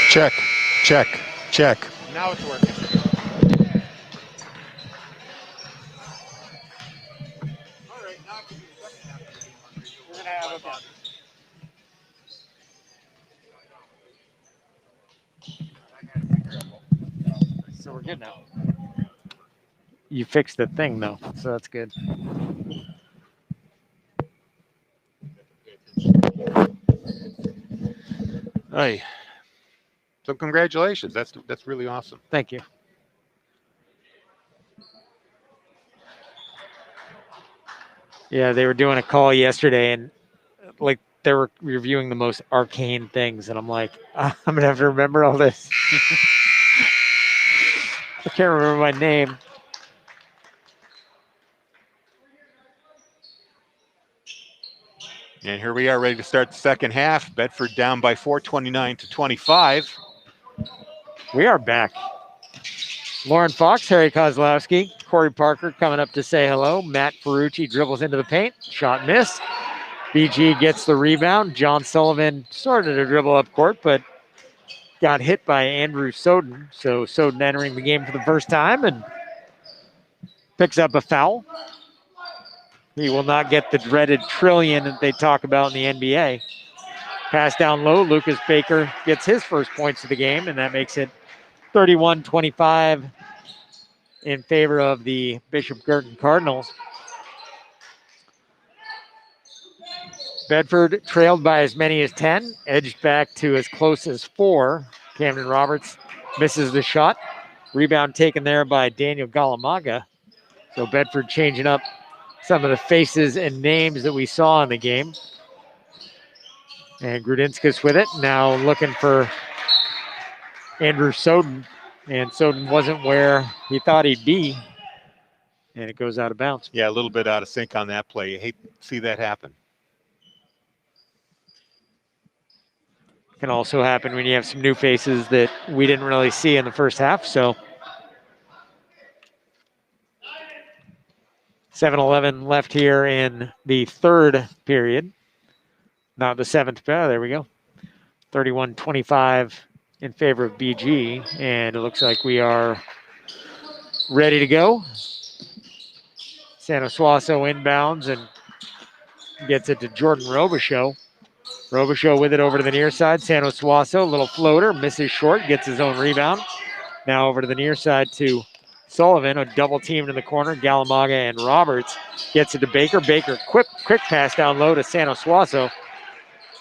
Check, check, check. Now it's working. All right, now I can do the second half of the game. We're gonna have a So we're good now. You fixed the thing though, so that's good. Hey. So congratulations. That's really awesome. Thank you. Yeah, they were doing a call yesterday, and like they were reviewing the most arcane things, and I'm like, I'm gonna have to remember all this. I can't remember my name. And here we are ready to start the second half. Bedford down by 4, 29-25. We are back. Lauren Fox, Harry Kozlowski, Corey Parker coming up to say hello. Matt Ferrucci dribbles into the paint. Shot missed. BG gets the rebound. John Sullivan started to dribble up court, but got hit by Andrew Soden. So Soden entering the game for the first time and picks up a foul. He will not get the dreaded trillion that they talk about in the NBA. Pass down low. Lucas Baker gets his first points of the game, and that makes it 31-25 in favor of the Bishop Girton Cardinals. Bedford trailed by as many as 10, edged back to as close as 4. Camden Roberts misses the shot. Rebound taken there by Daniel Galamaga. So Bedford changing up some of the faces and names that we saw in the game. And Grudinskas with it, now looking for Andrew Soden. And Soden wasn't where he thought he'd be. And it goes out of bounds. Yeah, a little bit out of sync on that play. You hate to see that happen. Can also happen when you have some new faces that we didn't really see in the first half. So 7-11 left here in the third period. Not the seventh. There we go. 31-25 in favor of BG. And it looks like we are ready to go. Sano Suazo inbounds and gets it to Jordan Robichaux. Robichaux with it over to the near side. Sano Suazo, little floater, misses short, gets his own rebound. Now over to the near side to Sullivan, a double teamed in the corner. Galamaga and Roberts gets it to Baker. Baker, quick pass down low to Sano Suazo.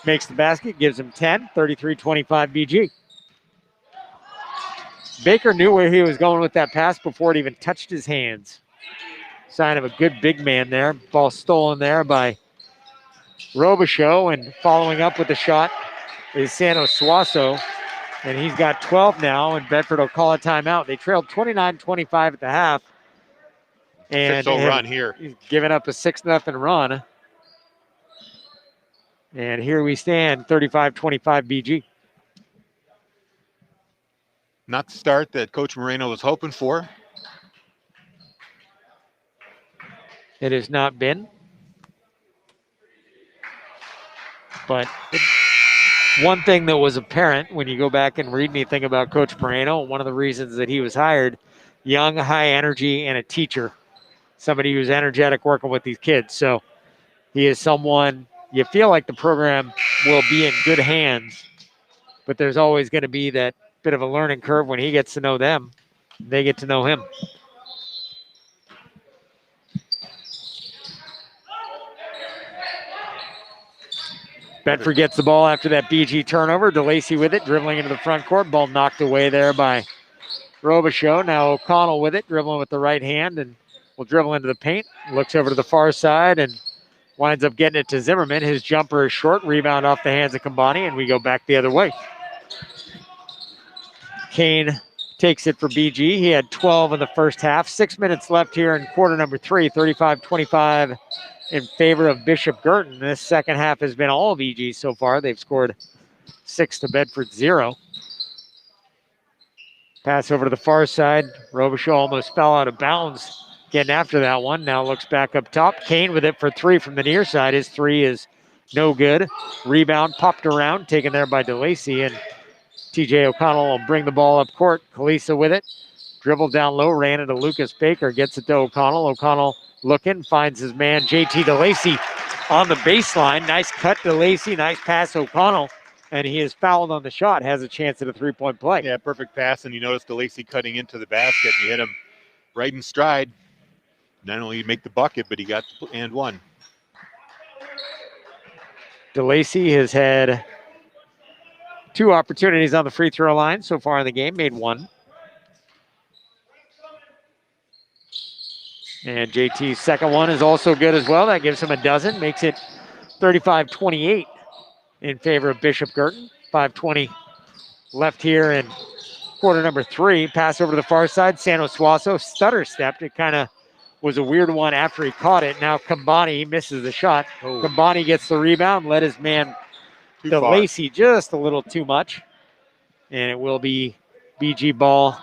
Makes the basket, gives him 10, 33-25 BG. Baker knew where he was going with that pass before it even touched his hands. Sign of a good big man there. Ball stolen there by Robichaux, and following up with the shot is Sano Suazo, and he's got 12 now, and Bedford will call a timeout. They trailed 29-25 at the half. And 6-0 run here. He's giving up a 6-0 run. And here we stand, 35-25 BG. Not the start that Coach Moreno was hoping for. It has not been. But one thing that was apparent when you go back and read anything about Coach Moreno, one of the reasons that he was hired, young, high energy, and a teacher. Somebody who's energetic working with these kids. So he is someone, you feel like the program will be in good hands, but there's always going to be that bit of a learning curve when he gets to know them. They get to know him. Bedford gets the ball after that BG turnover. DeLacy with it, dribbling into the front court. Ball knocked away there by Robichaux. Now O'Connell with it, dribbling with the right hand, and will dribble into the paint. Looks over to the far side and winds up getting it to Zimmerman. His jumper is short. Rebound off the hands of Kambani, and we go back the other way. Kane takes it for BG. He had 12 in the first half. 6 minutes left here in quarter number 3, 35-25 in favor of Bishop Girton. This second half has been all BG so far. They've scored 6 to Bedford 0. Pass over to the far side. Robichaux almost fell out of bounds getting after that one. Now looks back up top. Kane with it for 3 from the near side. His 3 is no good. Rebound popped around, taken there by DeLacy, and TJ O'Connell will bring the ball up court. Kalisa with it. Dribbled down low, ran into Lucas Baker, gets it to O'Connell. O'Connell looking, finds his man JT DeLacy on the baseline. Nice cut DeLacy, nice pass O'Connell, and he is fouled on the shot, has a chance at a three-point play. Yeah, perfect pass, and you notice DeLacy cutting into the basket, and he hit him right in stride. Not only did he make the bucket, but he got the and one. DeLacy has had 2 opportunities on the free throw line so far in the game, made 1. And JT's second one is also good as well. That gives him a dozen, makes it 35-28 in favor of Bishop Girton. 5:20 left here in quarter number 3. Pass over to the far side. Sano Suazo stutter stepped. It kind of was a weird one after he caught it. Now Kambani misses the shot. Oh. Kambani gets the rebound, led his man Too far. DeLacy just a little too much. And it will be BG ball.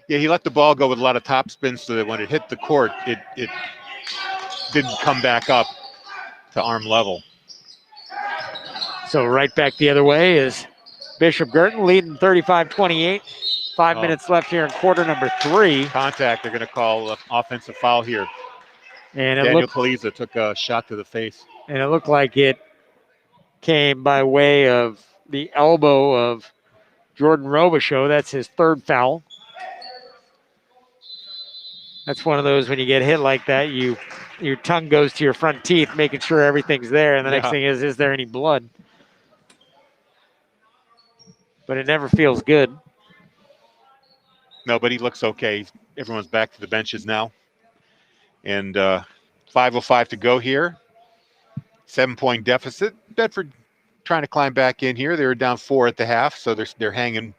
Yeah, he let the ball go with a lot of top spin so that when it hit the court, it didn't come back up to arm level. So right back the other way is Bishop Girton leading 35-28. 5 minutes left here in quarter number 3. Contact, they're going to call an offensive foul here. And it Daniel looked, Kaliza took a shot to the face. and it looked like it came by way of the elbow of Jordan Robichaux. That's his 3rd foul. That's one of those when you get hit like that, your tongue goes to your front teeth, making sure everything's there. And the next thing is there any blood? But it never feels good. No, but he looks okay. Everyone's back to the benches now. And 5:05 to go here. 7-point deficit. Bedford trying to climb back in here. They were down 4 at the half, so they're hanging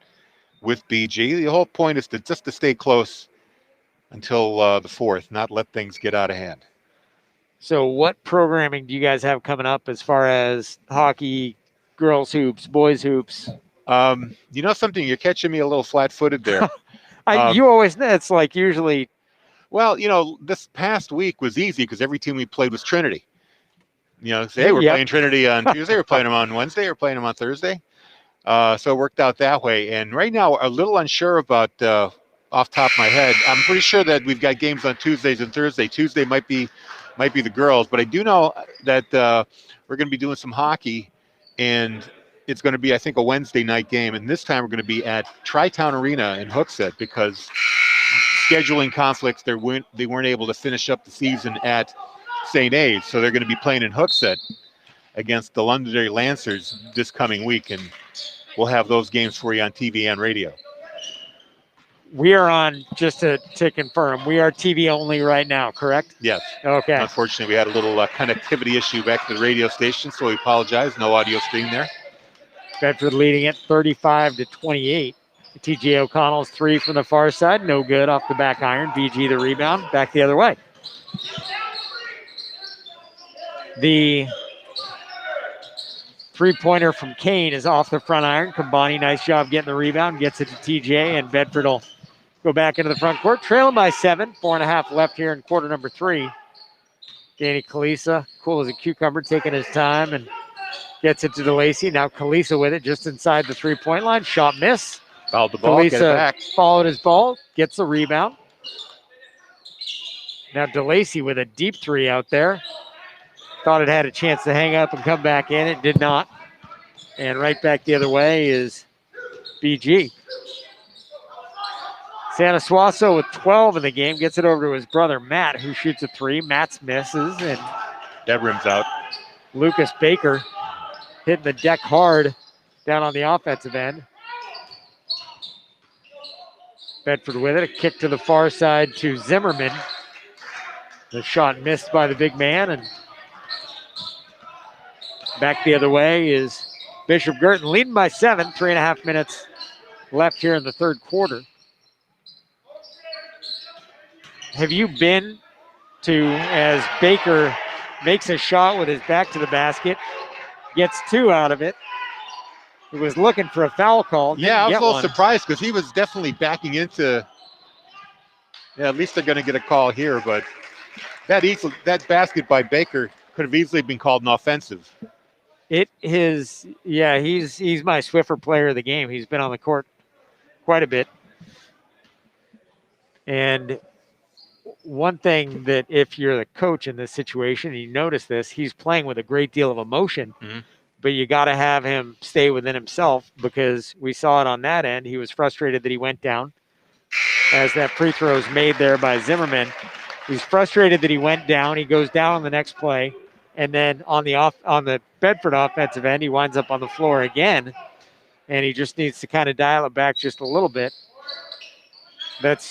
with BG. The whole point is just to stay close until the 4th, not let things get out of hand. So what programming do you guys have coming up as far as hockey, girls hoops, boys hoops? You know something? You're catching me a little flat-footed there. You always, it's like usually. Well, you know, this past week was easy because every team we played was Trinity. You know, say, hey, we're playing Trinity on Tuesday, we're playing them on Wednesday, we're playing them on Thursday. So it worked out that way. And right now, a little unsure about off top of my head. I'm pretty sure that we've got games on Tuesdays and Thursday. Tuesday might be the girls, but I do know that we're going to be doing some hockey, and it's going to be, I think, a Wednesday night game. And this time we're going to be at Tri-Town Arena in Hooksett because scheduling conflicts. They weren't able to finish up the season at St. A's, so they're going to be playing in Hooksett against the Londonderry Lancers this coming week, and we'll have those games for you on TV and radio. We are on, just to confirm, we are TV only right now, correct? Yes. Okay. Unfortunately, we had a little connectivity issue back to the radio station, so we apologize. No audio stream there. Bedford leading it 35-28. TJ O'Connell's 3 from the far side, no good off the back iron. BG the rebound, back the other way. The 3-pointer from Kane is off the front iron. Kambani, nice job getting the rebound, gets it to TJ, and Bedford will go back into the front court, trailing by 7. 4.5 left here in quarter number 3. Danny Kalisa, cool as a cucumber, taking his time and gets it to DeLacy. Now Kalisa with it just inside the 3-point line. Shot miss. Fouled the ball, get it back. Followed his ball, gets the rebound. Now DeLacy with a deep 3 out there. Thought it had a chance to hang up and come back in. It did not. And right back the other way is BG. Santa Suazo with 12 in the game. Gets it over to his brother Matt, who shoots a 3. Matt's misses. And that rim's out. Lucas Baker hitting the deck hard down on the offensive end. Bedford with it. A kick to the far side to Zimmerman. The shot missed by the big man. And back the other way is Bishop Girton, leading by 7. 3.5 minutes left here in the third quarter. Have you been to, as Baker makes a shot with his back to the basket, gets 2 out of it? He was looking for a foul call. Yeah, I was a little surprised because he was definitely backing into. Yeah, at least they're going to get a call here, but that basket by Baker could have easily been called an offensive. He's my Swiffer player of the game. He's been on the court quite a bit. And one thing that if you're the coach in this situation, and you notice this, he's playing with a great deal of emotion, but you got to have him stay within himself, because we saw it on that end. He was frustrated that he went down as that free throw is made there by Zimmerman. He's frustrated that he went down. He goes down on the next play. And then on the Bedford offensive end, he winds up on the floor again. And he just needs to kind of dial it back just a little bit.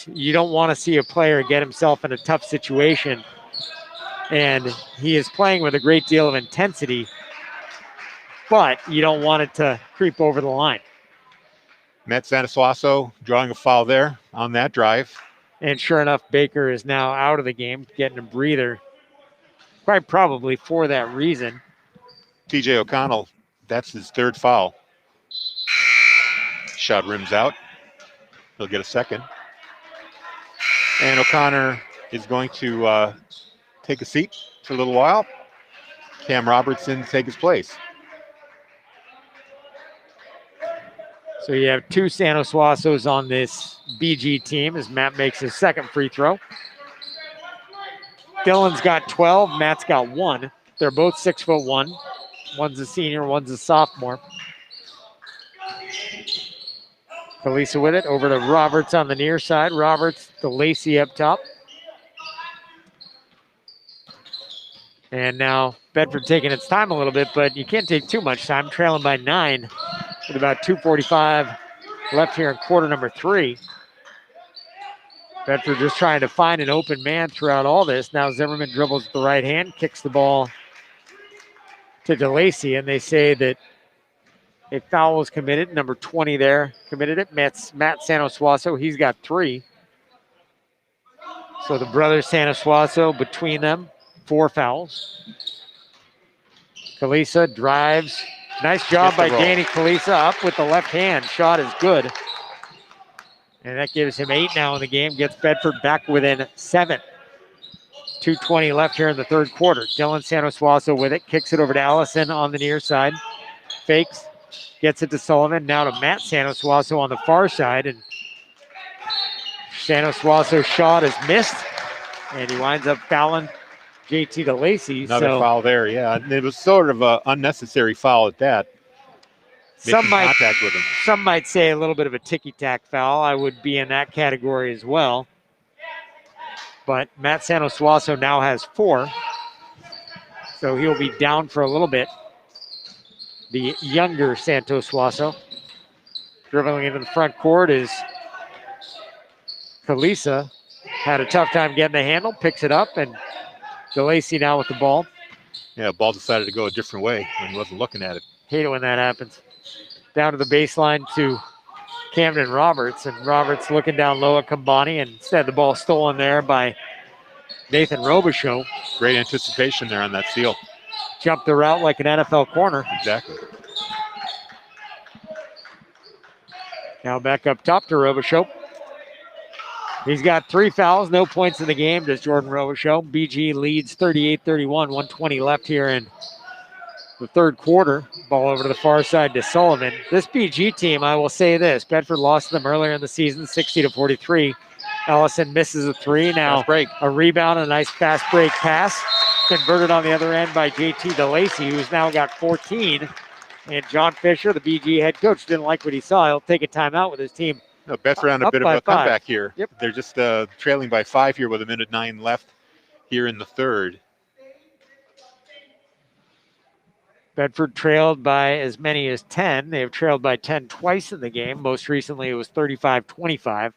You don't want to see a player get himself in a tough situation. And he is playing with a great deal of intensity, but you don't want it to creep over the line. Matt Sanasuaso drawing a foul there on that drive. And sure enough, Baker is now out of the game, getting a breather, quite probably for that reason. TJ O'Connell, that's his third foul. Shot rims out. He'll get a second. And O'Connor is going to take a seat for a little while. Cam Robertson take his place. So you have two Sanasuasos on this BG team as Matt makes his second free throw. Dylan's got 12, Matt's got 1. They're both 6'1". One's a senior, one's a sophomore. Kalisa with it, over to Roberts on the near side. Roberts to Lacey up top. And now Bedford taking its time a little bit, but you can't take too much time, trailing by 9 with about 2:45 left here in quarter number 3. Bedford just trying to find an open man throughout all this. Now Zimmerman dribbles with the right hand, kicks the ball to DeLacy, and they say that a foul was committed. Number 20 there committed it. Matt Sanasuaso, he's got 3. So the brothers Sanasuaso, between them, 4 fouls. Kalisa drives. Nice job by Danny Kalisa, up with the left hand. Shot is good. And that gives him 8 now in the game. Gets Bedford back within 7. 2:20 left here in the third quarter. Dylan Sanasuaso with it. Kicks it over to Allison on the near side. Fakes. Gets it to Sullivan. Now to Matt Sanasuaso on the far side. And Sanasuaso's shot is missed. And he winds up fouling JT DeLacy. Another foul there, yeah. It was sort of an unnecessary foul at that. Making contact with him. Some might say a little bit of a ticky-tack foul. I would be in that category as well. But Matt Sanasuaso now has 4. So he'll be down for a little bit. The younger Sanasuaso. Dribbling into the front court is Kalisa. Had a tough time getting the handle, picks it up, and DeLacy now with the ball. Yeah, ball decided to go a different way when he wasn't looking at it. Hate it when that happens. Down to the baseline to Camden Roberts, and Roberts looking down low at Kambani, and instead the ball stolen there by Nathan Robichaux. Great anticipation there on that steal. Jumped the route like an NFL corner. Exactly. Now back up top to Robichaux. He's got 3 fouls, no points in the game, does Jordan Robichaux. BG leads 38-31, 120 left here in the third quarter. Ball over to the far side to Sullivan. This BG team, I will say this, Bedford lost to them earlier in the season, 60-43. Ellison misses a 3. Now a rebound, a nice fast break pass. Converted on the other end by JT DeLacy, who's now got 14. And John Fisher, the BG head coach, didn't like what he saw. He'll take a timeout with his team. No, Bedford on a bit of a comeback here. Yep. They're just trailing by 5 here with 1:09 left here in the third. Bedford trailed by as many as 10. They have trailed by 10 twice in the game. Most recently, it was 35-25.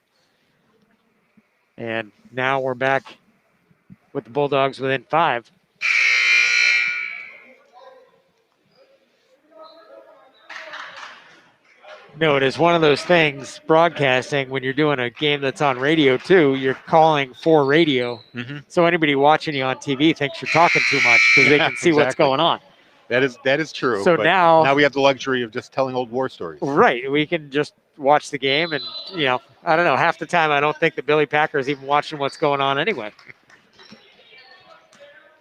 And now we're back with the Bulldogs within 5. No, it is one of those things, broadcasting, when you're doing a game that's on radio too, you're calling for radio. Mm-hmm. So anybody watching you on TV thinks you're talking too much because they can see what's going on. That is true. So now we have the luxury of just telling old war stories. Right. We can just watch the game and, I don't know, half the time I don't think that Billy Packer is even watching what's going on anyway.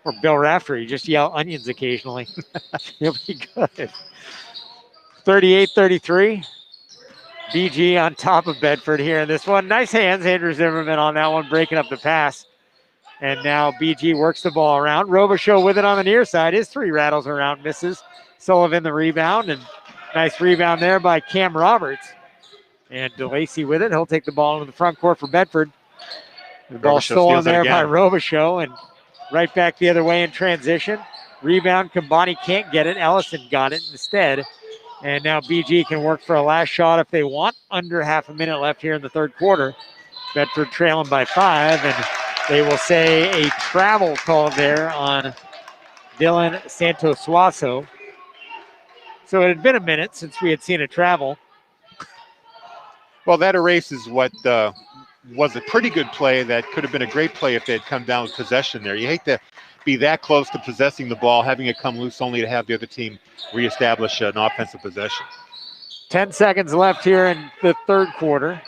Or Bill Raftery, just yell onions occasionally. He'll be good. 38-33. BG on top of Bedford here in this one. Nice hands, Andrew Zimmerman on that one, breaking up the pass. And now BG works the ball around. Robichaux with it on the near side. His three rattles around, misses. Sullivan the rebound, and nice rebound there by Cam Roberts. And DeLacy with it. He'll take the ball into the front court for Bedford. The ball stolen there by Robichaux, and right back the other way in transition. Rebound, Kambani can't get it. Ellison got it instead. And now BG can work for a last shot if they want. Under half a minute left here in the third quarter. Bedford trailing by 5, and they will say a travel call there on Dylan Santosuaso. So it had been a minute since we had seen a travel. Well, that erases what was a pretty good play. That could have been a great play if they had come down with possession there. You hate to be that close to possessing the ball, having it come loose only to have the other team reestablish an offensive possession. 10 seconds left here in the third quarter.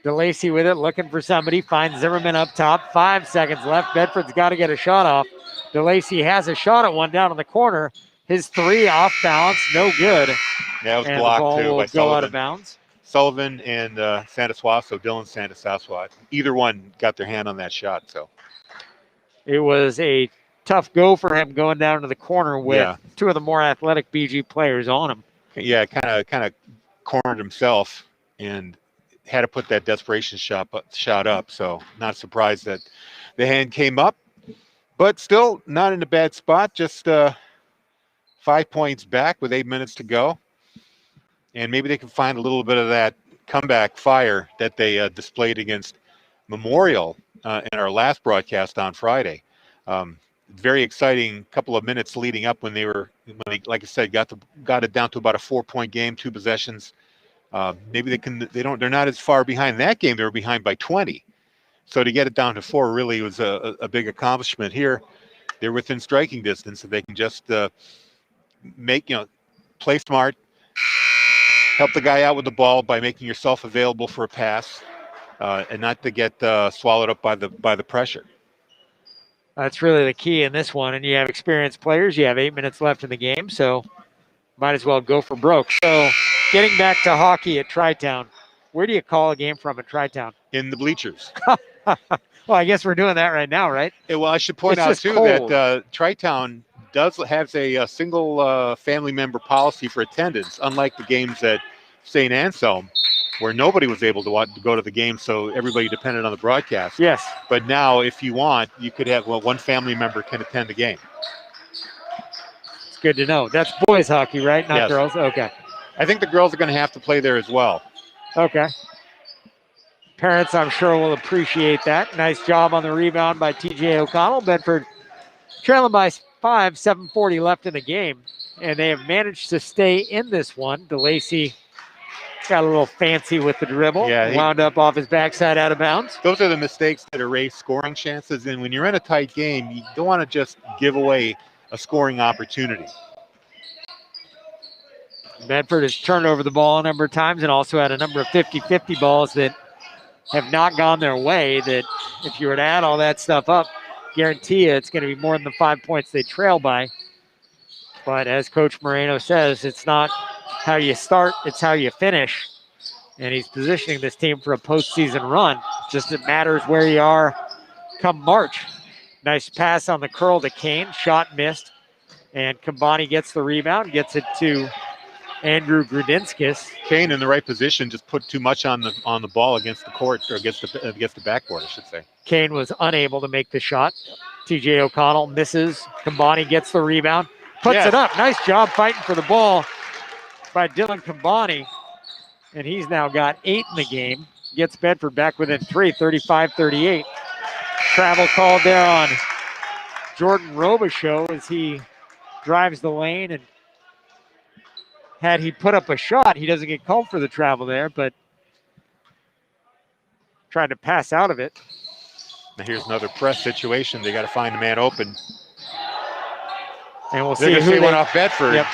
DeLacy with it, looking for somebody, finds Zimmerman up top. 5 seconds left. Bedford's got to get a shot off. DeLacy has a shot at one down in the corner. His three off balance, no good. Yeah, it was and blocked the ball too will by go Sullivan. out of bounds. Sullivan and Santosuaso, Dylan Santosuaso. Either one got their hand on that shot. So it was a tough go for him going down to the corner with two of the more athletic BG players on him. Yeah, kind of cornered himself and had to put that desperation shot up. So not surprised that the hand came up, but still not in a bad spot. Just 5 points back with 8 minutes to go. And maybe they can find a little bit of that comeback fire that they displayed against Memorial in our last broadcast on Friday. Very exciting couple of minutes leading up when they, like I said, got it down to about a 4-point game, 2 possessions. Maybe they're not as far behind that game. They were behind by 20. So to get it down to 4 really was a big accomplishment here. They're within striking distance. If they can just play smart, help the guy out with the ball by making yourself available for a pass, and not to get swallowed up by the pressure. That's really the key in this one. And you have experienced players. You have 8 minutes left in the game, so might as well go for broke. So getting back to hockey at Tri-Town, where do you call a game from at Tri-Town? In the bleachers. Well, I guess we're doing that right now, right? Yeah, well, I should point out, too, that Tri-Town has a single family member policy for attendance, unlike the games at St. Anselm, where nobody was able to go to the game, so everybody depended on the broadcast. Yes. But now, if you want, you could have, one family member can attend the game. It's good to know. That's boys hockey, right? Not girls? Okay. I think the girls are going to have to play there as well. Okay. Parents, I'm sure, will appreciate that. Nice job on the rebound by TJ O'Connell. Bedford trailing by 5, 7:40 left in the game. And they have managed to stay in this one. DeLacy got a little fancy with the dribble. Yeah, wound up off his backside out of bounds. Those are the mistakes that erase scoring chances. And when you're in a tight game, you don't want to just give away a scoring opportunity. Bedford has turned over the ball a number of times and also had a number of 50-50 balls that have not gone their way, that if you were to add all that stuff up, guarantee you it's going to be more than the 5 points they trail by. But as Coach Moreno says, it's not how you start, it's how you finish. And he's positioning this team for a postseason run. Just it matters where you are come March. Nice pass on the curl to Kane. Shot missed. And Kambani gets the rebound, gets it to Andrew Grudinskis. Kane in the right position, just put too much on the ball against the court, or against the backboard, I should say. Kane was unable to make the shot. TJ O'Connell misses. Kambani gets the rebound. Puts it up. Nice job fighting for the ball by Dylan Kambani. And he's now got 8 in the game. Gets Bedford back within 3, 35-38. Travel called there on Jordan Robichaux as he drives the lane. And had he put up a shot, he doesn't get called for the travel there, but tried to pass out of it. Now here's another press situation. They got to find a man open. And we'll see who went off Bedford. Yep.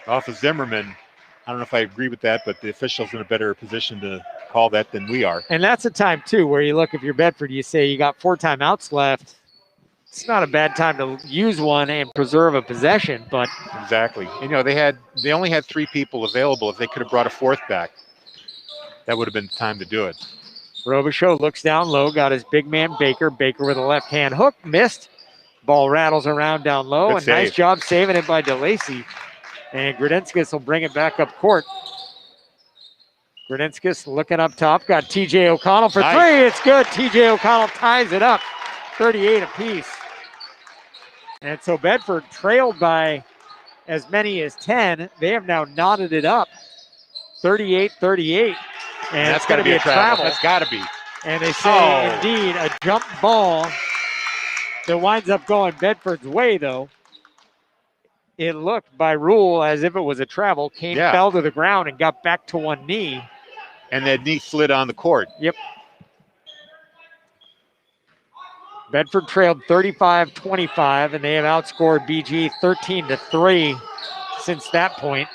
Off of Zimmerman. I don't know if I agree with that, but the official's in a better position to call that than we are. And that's a time, too, where you look, if you're Bedford, you say you got 4 timeouts left. it's not a bad time to use one and preserve a possession, but Exactly. And, they only had 3 people available. If they could have brought a 4th back, that would have been the time to do it. Robichaud looks down low, got his big man Baker. Baker with a left-hand hook, missed. Ball rattles around down low, Good and nice save. job saving it by DeLacy. And Gradinskis will bring it back up court. Gradinskis looking up top, got TJ O'Connell for 3. It's good. TJ O'Connell ties it up, 38 apiece. And so Bedford trailed by as many as 10. They have now knotted it up, 38-38. And that's it's going to be a travel. That's got to be. And they say, indeed, a jump ball that winds up going Bedford's way, though. It looked by rule as if it was a travel. Kane fell to the ground and got back to one knee. And that knee slid on the court. Yep. Bedford trailed 35-25, and they have outscored BG 13-3 since that point.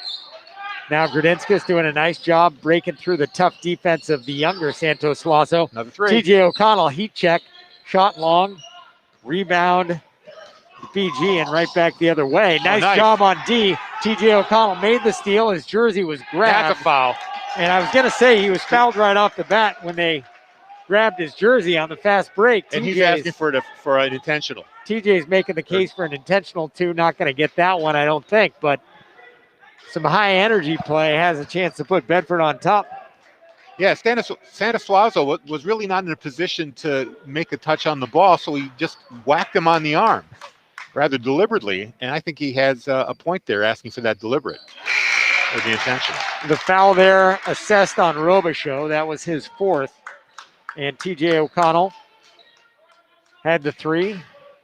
Now Gradinskis doing a nice job breaking through the tough defense of the younger Santos Suazo. Another 3. TJ O'Connell, heat check, shot long, rebound, BG, and right back the other way. Nice job on D. TJ O'Connell made the steal. His jersey was grabbed. That's a foul. And I was going to say he was fouled right off the bat when they grabbed his jersey on the fast break. And he's asking for an intentional. TJ's making the case for an intentional too. Not going to get that one, I don't think, but some high energy play has a chance to put Bedford on top. Yeah, Santa Suazo was really not in a position to make a touch on the ball, so he just whacked him on the arm rather deliberately. And I think he has a point there asking for that deliberate or the intention. The foul there assessed on Robichaud. That was his 4th. And TJ O'Connell had the 3.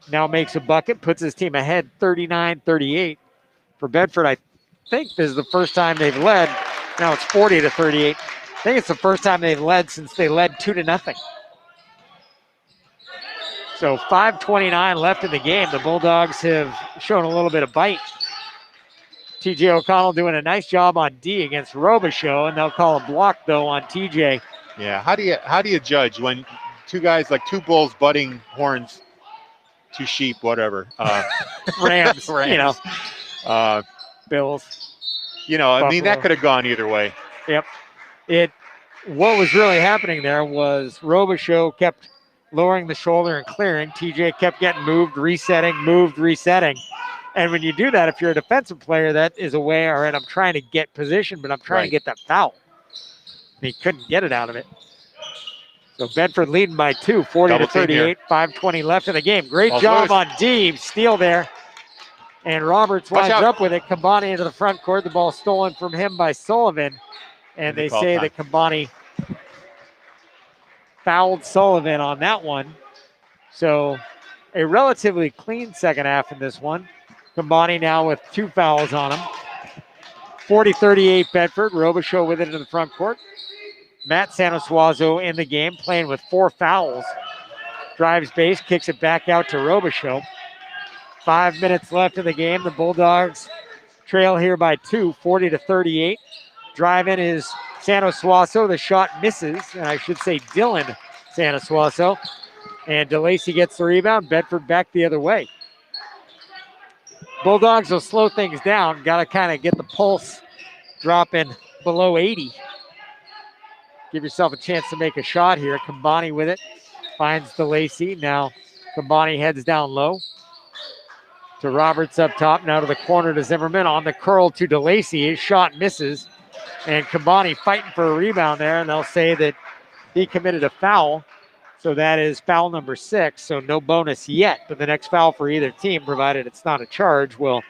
Now makes a bucket, puts his team ahead 39-38. For Bedford, I think this is the first time they've led. Now it's 40-38. I think it's the first time they've led since they led 2-0. So 5:29 left in the game. The Bulldogs have shown a little bit of bite. TJ O'Connell doing a nice job on D against Robichaud, and they'll call a block though on TJ. Yeah, how do you judge when 2 guys like 2 bulls butting horns, 2 sheep, whatever, Rams, Bills. I mean, that could have gone either way. Yep. What was really happening there was Robichaud kept lowering the shoulder and clearing. TJ kept getting moved, resetting. And when you do that, if you're a defensive player, that is a way, all right, I'm trying to get position, but I'm trying to get that foul. He couldn't get it out of it. So Bedford leading by 2, 40-38, 5:20 left in the game. Great job on D, steal there. And Roberts winds up with it. Kambani into the front court. The ball stolen from him by Sullivan. And they say that Kambani fouled Sullivan on that one. So a relatively clean second half in this one. Kambani now with 2 fouls on him. 40-38 Bedford. Robichaud with it in the front court. Matt Santosuazo in the game, playing with 4 fouls. Drives base, kicks it back out to Robichaud. 5 minutes left in the game. The Bulldogs trail here by 2, 40-38. Drive-in is Santosuazo. The shot misses, and I should say Dylan Santosuazo. And DeLacy gets the rebound. Bedford back the other way. Bulldogs will slow things down. Got to kind of get the pulse dropping below 80. Give yourself a chance to make a shot here. Kambani with it. Finds DeLacy. Now Kambani heads down low to Roberts up top. Now to the corner to Zimmerman. On the curl to DeLacy. His shot misses. And Kambani fighting for a rebound there. And they'll say that he committed a foul. So that is foul number 6. So no bonus yet. But the next foul for either team, provided it's not a charge, will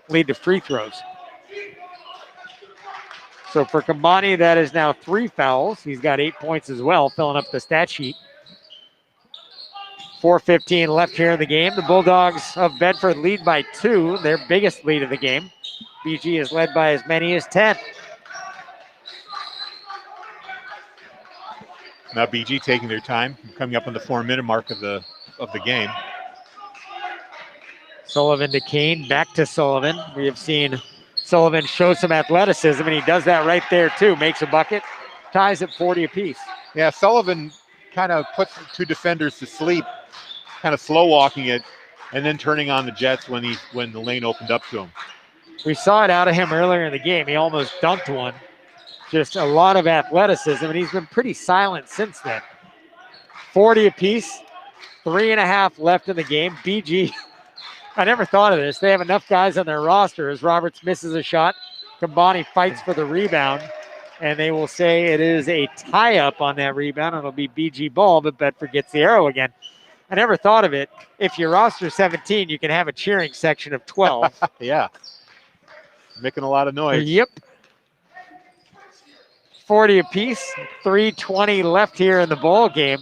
lead to free throws. So for Kambani, that is now 3 fouls. He's got 8 points as well, filling up the stat sheet. 4:15 left here in the game. The Bulldogs of Bedford lead by 2, their biggest lead of the game. BG is led by as many as 10. Now BG taking their time, coming up on the 4-minute mark of the game. Sullivan to Kane, back to Sullivan. We have seen Sullivan show some athleticism, and he does that right there too. Makes a bucket, ties at 40 apiece. Yeah, Sullivan kind of puts 2 defenders to sleep, kind of slow walking it and then turning on the jets when the lane opened up to him. We saw it out of him earlier in the game. He almost dunked one. Just a lot of athleticism, and he's been pretty silent since then. 40 apiece, 3.5 left in the game. BG, I never thought of this. They have enough guys on their roster as Roberts misses a shot. Kambani fights for the rebound, and they will say it is a tie-up on that rebound. It'll be BG ball, but Bedford gets the arrow again. I never thought of it. If your roster 17, you can have a cheering section of 12. Yeah. Making a lot of noise. Yep. 40 apiece, 3:20 left here in the ball game.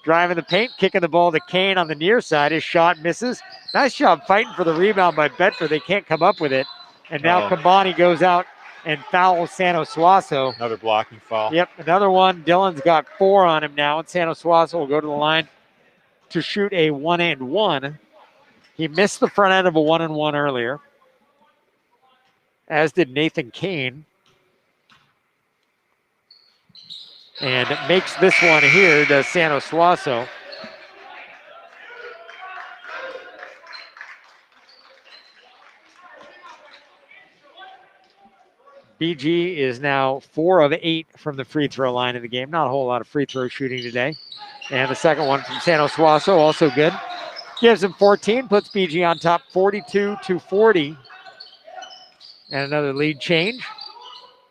Driving the paint, kicking the ball to Kane on the near side. His shot misses. Nice job fighting for the rebound by Bedford. They can't come up with it. And now Kambani goes out and fouls Sano Suazo. Another blocking foul. Yep, another one. Dylan's got 4 on him now, and Sano Suazo will go to the line to shoot a 1-and-1. He missed the front end of a 1-and-1 earlier, as did Nathan Kane. And makes this one here to Sano Suazo. BG is now 4 of 8 from the free throw line of the game. Not a whole lot of free throw shooting today. And the second one from Sano Suazo, also good. Gives him 14, puts BG on top 42-40. And another lead change.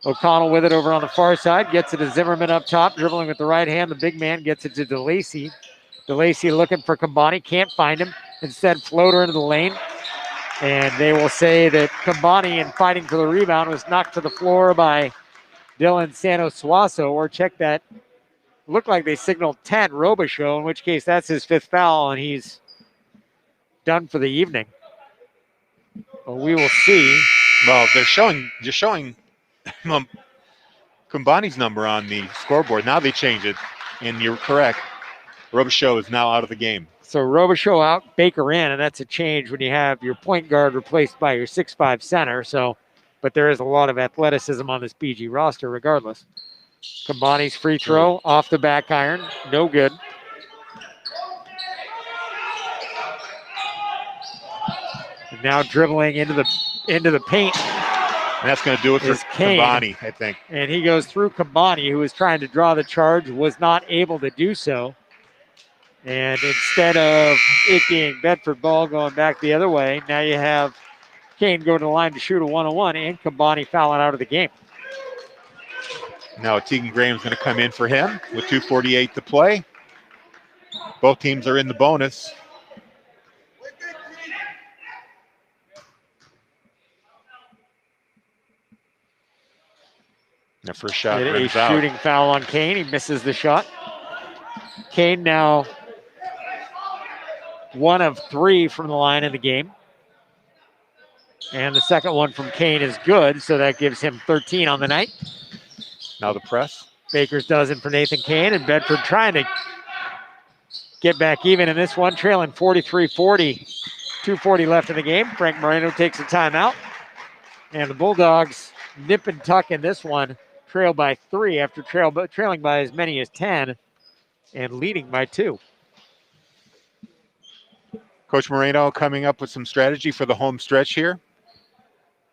O'Connell with it over on the far side. Gets it to Zimmerman up top, dribbling with the right hand. The big man gets it to DeLacy. DeLacy looking for Kambani, can't find him. Instead, floater into the lane. And they will say that Kambani, in fighting for the rebound, was knocked to the floor by Dylan Sano Suazo. Or check that. Looked like they signaled 10, Robichaux, in which case that's his 5th foul, and he's done for the evening. But we will see. Well, they're just showing Kambani's number on the scoreboard. Now they change it, and you're correct. Robichaux is now out of the game. So Robichaux out, Baker in, and that's a change when you have your point guard replaced by your 6'5 center. So, but there is a lot of athleticism on this BG roster regardless. Kambani's free throw off the back iron, no good. And now dribbling into the paint. And that's going to do it for Kambani, I think. And he goes through Kambani, who was trying to draw the charge, was not able to do so. And instead of it being Bedford ball going back the other way, now you have Kane going to the line to shoot a 1-on-1 and Kambani fouling out of the game. Now Tegan Graham's going to come in for him with 2:48 to play. Both teams are in the bonus. The first shot a shooting foul on Kane. He misses the shot. Kane now 1 of 3 from the line in the game. And the second one from Kane is good, so that gives him 13 on the night. Now the press. Baker's dozen for Nathan Kane, and Bedford trying to get back even in this one, trailing 43-40. 2:40 left in the game. Frank Moreno takes a timeout. And the Bulldogs nip and tuck in this one, trail by 3 after trailing by as many as 10 and leading by 2. Coach Moreno coming up with some strategy for the home stretch here.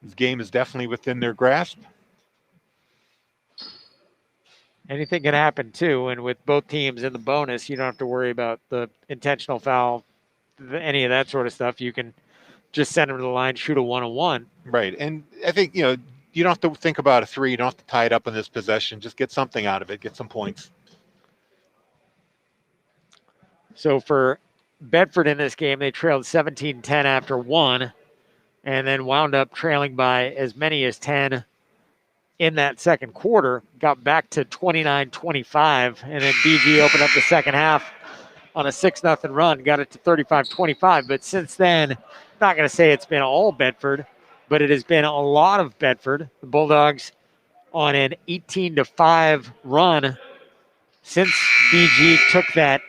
This game is definitely within their grasp. Anything can happen too, and with both teams in the bonus, you don't have to worry about the intentional foul, any of that sort of stuff. You can just send them to the line, shoot a 1-on-1. Right, and I think, you don't have to think about a 3. You don't have to tie it up in this possession. Just get something out of it. Get some points. So for Bedford in this game, they trailed 17-10 after 1, and then wound up trailing by as many as 10 in that second quarter, got back to 29-25, and then BG opened up the second half on a 6-0 run, got it to 35-25. But since then, not going to say it's been all Bedford, but it has been a lot of Bedford. The Bulldogs on an 18-5 run since BG took that,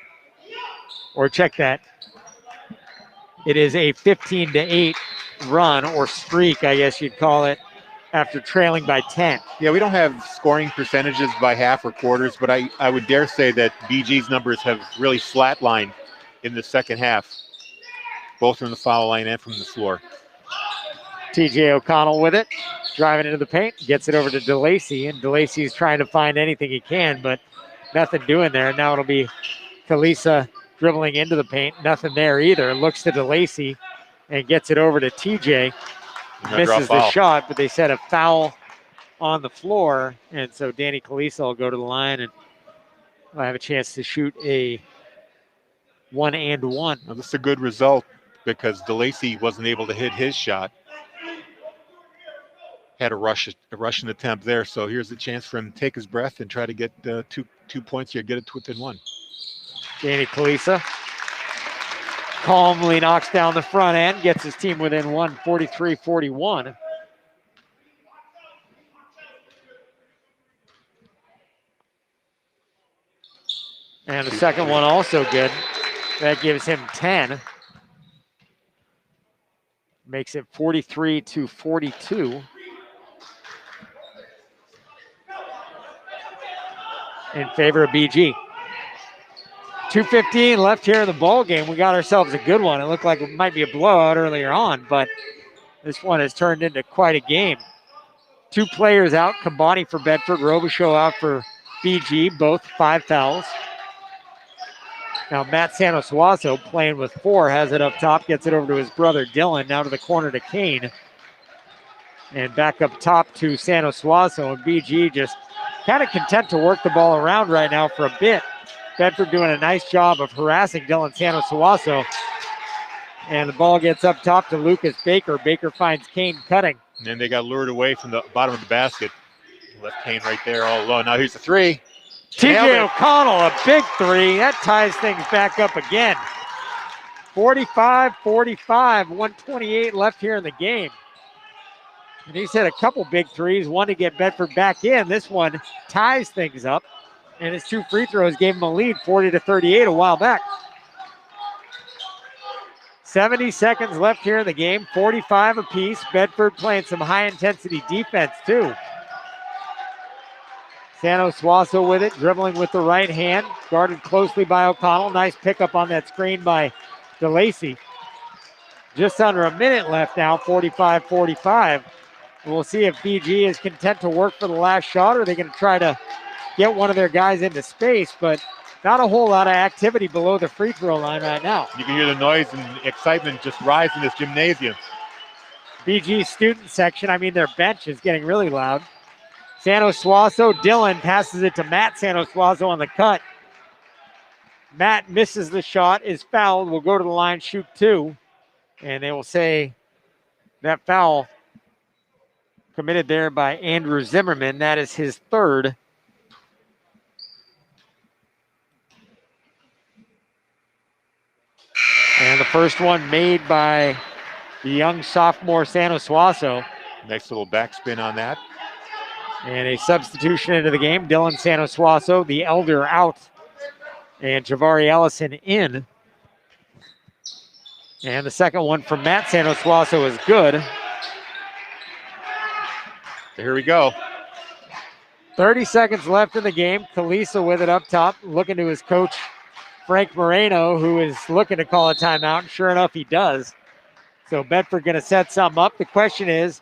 or check that. It is a 15-8 run, or streak, I guess you'd call it, after trailing by 10. Yeah, we don't have scoring percentages by half or quarters, but I would dare say that BG's numbers have really flatlined in the second half. both from the foul line and from the floor. TJ O'Connell with it, driving into the paint, gets it over to DeLacy, and DeLacy's trying to find anything he can, but nothing doing there. Now it'll be Kalisa dribbling into the paint, nothing there either. Looks to DeLacy and gets it over to TJ. Misses the shot, but they said a foul on the floor, and so Danny Kalisa will go to the line and will have a chance to shoot a 1-and-1. Now, this is a good result because DeLacy wasn't able to hit his shot. Had a rushing attempt there, so here's a chance for him to take his breath and try to get 2 points here, get it within one. Danny Kalisa calmly knocks down the front end, gets his team within one, 43-41. And the second one also good. That gives him 10. Makes it 43-42. In favor of BG. 2:15 left here in the ball game. We got ourselves a good one. It looked like it might be a blowout earlier on, but this one has turned into quite a game. 2 players out, Kabani for Bedford, Robichaud out for BG, both 5 fouls. Now Matt Sanosuazo playing with 4, has it up top, gets it over to his brother Dylan, now to the corner to Kane. And back up top to Sanosuazo, and BG just kind of content to work the ball around right now for a bit. Bedford doing a nice job of harassing Dylan Sanosuazo. And the ball gets up top to Lucas Baker. Baker finds Kane cutting. And then they got lured away from the bottom of the basket. Left Kane right there all alone. Now here's the three. TJ O'Connell, a big 3. That ties things back up again. 45-45, 128 left here in the game. And he's hit a couple big 3s, one to get Bedford back in. This one ties things up. And his 2 free throws gave him a lead, 40-38 a while back. 70 seconds left here in the game, 45 apiece. Bedford playing some high-intensity defense, too. Sanosuazo with it, dribbling with the right hand, guarded closely by O'Connell. Nice pickup on that screen by DeLacy. Just under a minute left now, 45-45. We'll see if BG is content to work for the last shot, or are they going to try to get one of their guys into space, but not a whole lot of activity below the free throw line right now. You can hear the noise and excitement just rise in this gymnasium. BG student section, their bench is getting really loud. Sanosuazo, Dylan passes it to Matt Sanosuazo on the cut. Matt misses the shot, is fouled, will go to the line, shoot 2. And they will say that foul committed there by Andrew Zimmerman. That is his 3rd. And the first one made by the young sophomore Sanosuazo. Nice little backspin on that. And a substitution into the game. Dylan Sanosuazo, the elder, out. And Javari Ellison in. And the second one from Matt Sanosuazo is good. Here we go. 30 seconds left in the game. Kalisa with it up top, looking to his coach, Frank Moreno, who is looking to call a timeout. Sure enough, he does. So Bedford going to set something up. The question is,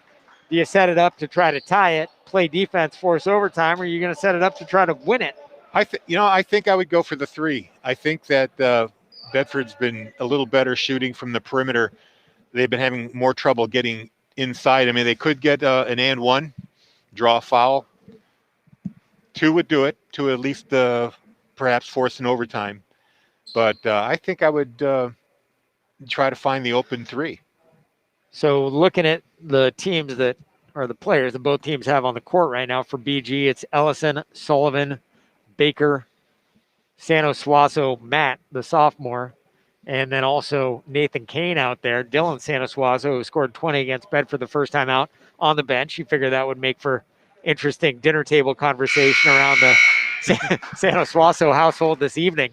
do you set it up to try to tie it, play defense, force overtime, or are you going to set it up to try to win it? I think I would go for the 3. I think that Bedford's been a little better shooting from the perimeter. They've been having more trouble getting inside. They could get an and 1, draw a foul. 2 would do it, to at least perhaps force an overtime. But I think I would try to find the open 3. So looking at the teams that are the players that both teams have on the court right now for BG, it's Ellison, Sullivan, Baker, Sanosuazo, Matt, the sophomore, and then also Nathan Kane out there. Dylan Sanosuazo, who scored 20 against Bedford the first time out, on the bench. You figure that would make for interesting dinner table conversation around the Sanosuazo household this evening.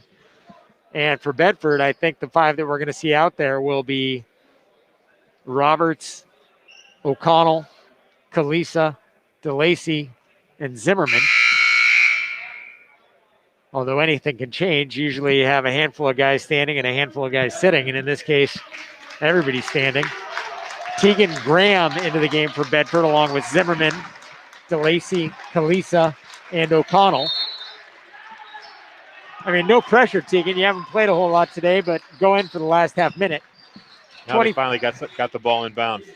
And for Bedford, I think the 5 that we're going to see out there will be Roberts, O'Connell, Kalisa, DeLacy, and Zimmerman. Although anything can change, usually you have a handful of guys standing and a handful of guys sitting. And in this case, Everybody's standing. Tegan Graham into the game for Bedford, along with Zimmerman, DeLacy, Kalisa, and O'Connell. I mean, no pressure, Tegan. You haven't played a whole lot today, but go in for the last half minute. Now they finally got the ball in bounds.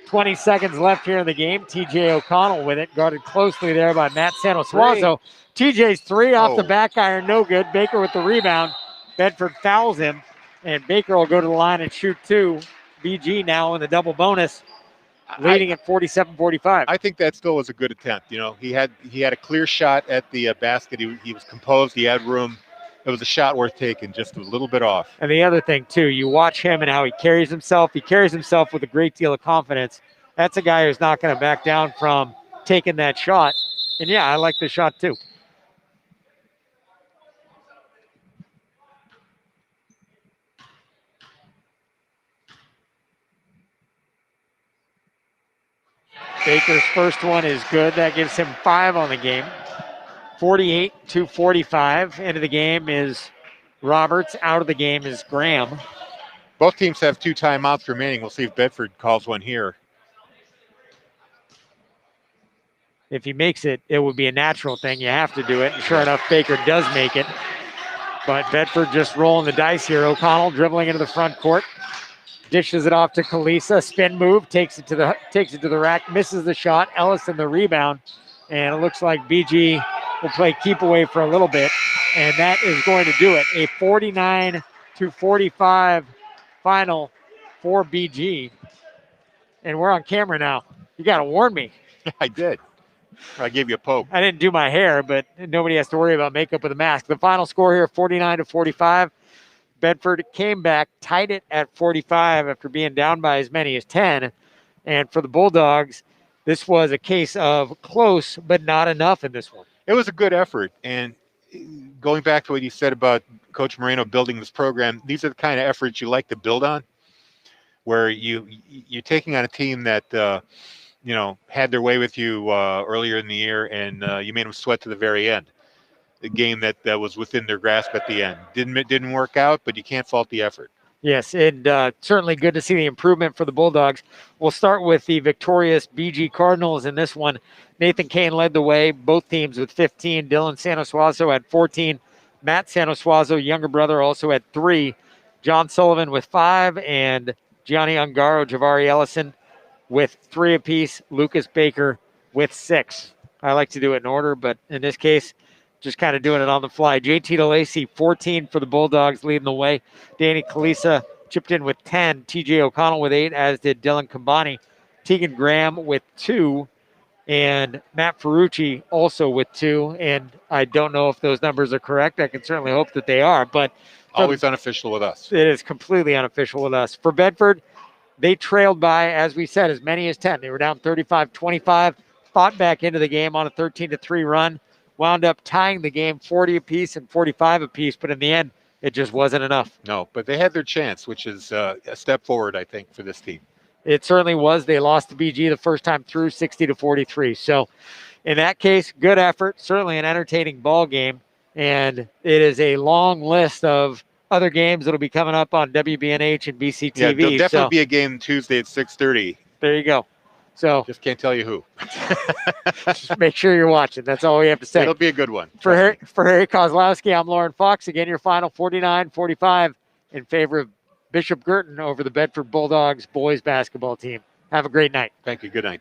20 seconds left here in the game. TJ O'Connell with it, guarded closely there by Matt Sanosuazo. TJ's three off the back iron, no good. Baker with the rebound. Bedford fouls him, and Baker will go to the line and shoot two. BG now in the double bonus, leading at 47-45. I think that still was a good attempt. You know, he had a clear shot at the basket. He was composed. He had room. It was a shot worth taking, just a little bit off. And the other thing, too, you watch him and how he carries himself. He carries himself with a great deal of confidence. That's a guy who's not going to back down from taking that shot. And, yeah, I like the shot, too. Baker's first one is good. That gives him 5 on the game. 48-45. Into the game is Roberts. Out of the game is Graham. Both teams have 2 timeouts remaining. We'll see if Bedford calls one here. If he makes it, it would be a natural thing. You have to do it. And sure enough, Baker does make it. But Bedford just rolling the dice here. O'Connell dribbling into the front court. Dishes it off to Kalisa. Spin move. Takes it to the rack. Misses the shot. Ellison the rebound. And it looks like BG will play keep away for a little bit. And that is going to do it. A 49-45 final for BG. And we're on camera now. You got to warn me. I did. I gave you a poke. I didn't do my hair, but nobody has to worry about makeup with a mask. The final score here, 49-45. Bedford came back, tied it at 45 after being down by as many as 10. And for the Bulldogs, this was a case of close, but not enough in this one. It was a good effort. And going back to what you said about Coach Moreno building this program, these are the kind of efforts you like to build on, where you're taking on a team that had their way with you earlier in the year, and you made them sweat to the very end. The game that was within their grasp at the end. Didn't work out, but you can't fault the effort. Yes, and certainly good to see the improvement for the Bulldogs. We'll start with the victorious BG Cardinals in this one. Nathan Kane led the way, both teams with 15. Dylan Sanosuazo had 14. Matt Sanosuazo, younger brother, also had 3. John Sullivan with 5, and Gianni Ungaro, Javari Ellison with 3 apiece. Lucas Baker with 6. I like to do it in order, but in this case, just kind of doing it on the fly. JT DeLacy, 14 for the Bulldogs, leading the way. Danny Kalisa chipped in with 10. TJ O'Connell with 8, as did Dylan Kambani. Tegan Graham with 2. And Matt Ferrucci also with 2. And I don't know if those numbers are correct. I can certainly hope that they are. But always unofficial with us. It is completely unofficial with us. For Bedford, they trailed by, as we said, as many as 10. They were down 35-25, fought back into the game on a 13-3 run. Wound up tying the game 40 apiece and 45 apiece, but in the end, it just wasn't enough. No, but they had their chance, which is a step forward, I think, for this team. It certainly was. They lost to BG the first time through, 60-43. So in that case, good effort, certainly an entertaining ball game, and it is a long list of other games that will be coming up on WBNH and BCTV. Yeah, there'll definitely be a game Tuesday at 6:30. There you go. So just can't tell you who. Just make sure you're watching. That's all we have to say. It'll be a good one. For Harry Kozlowski, I'm Lauren Fox. Again, your final 49-45 in favor of Bishop Girton over the Bedford Bulldogs boys basketball team. Have a great night. Thank you. Good night.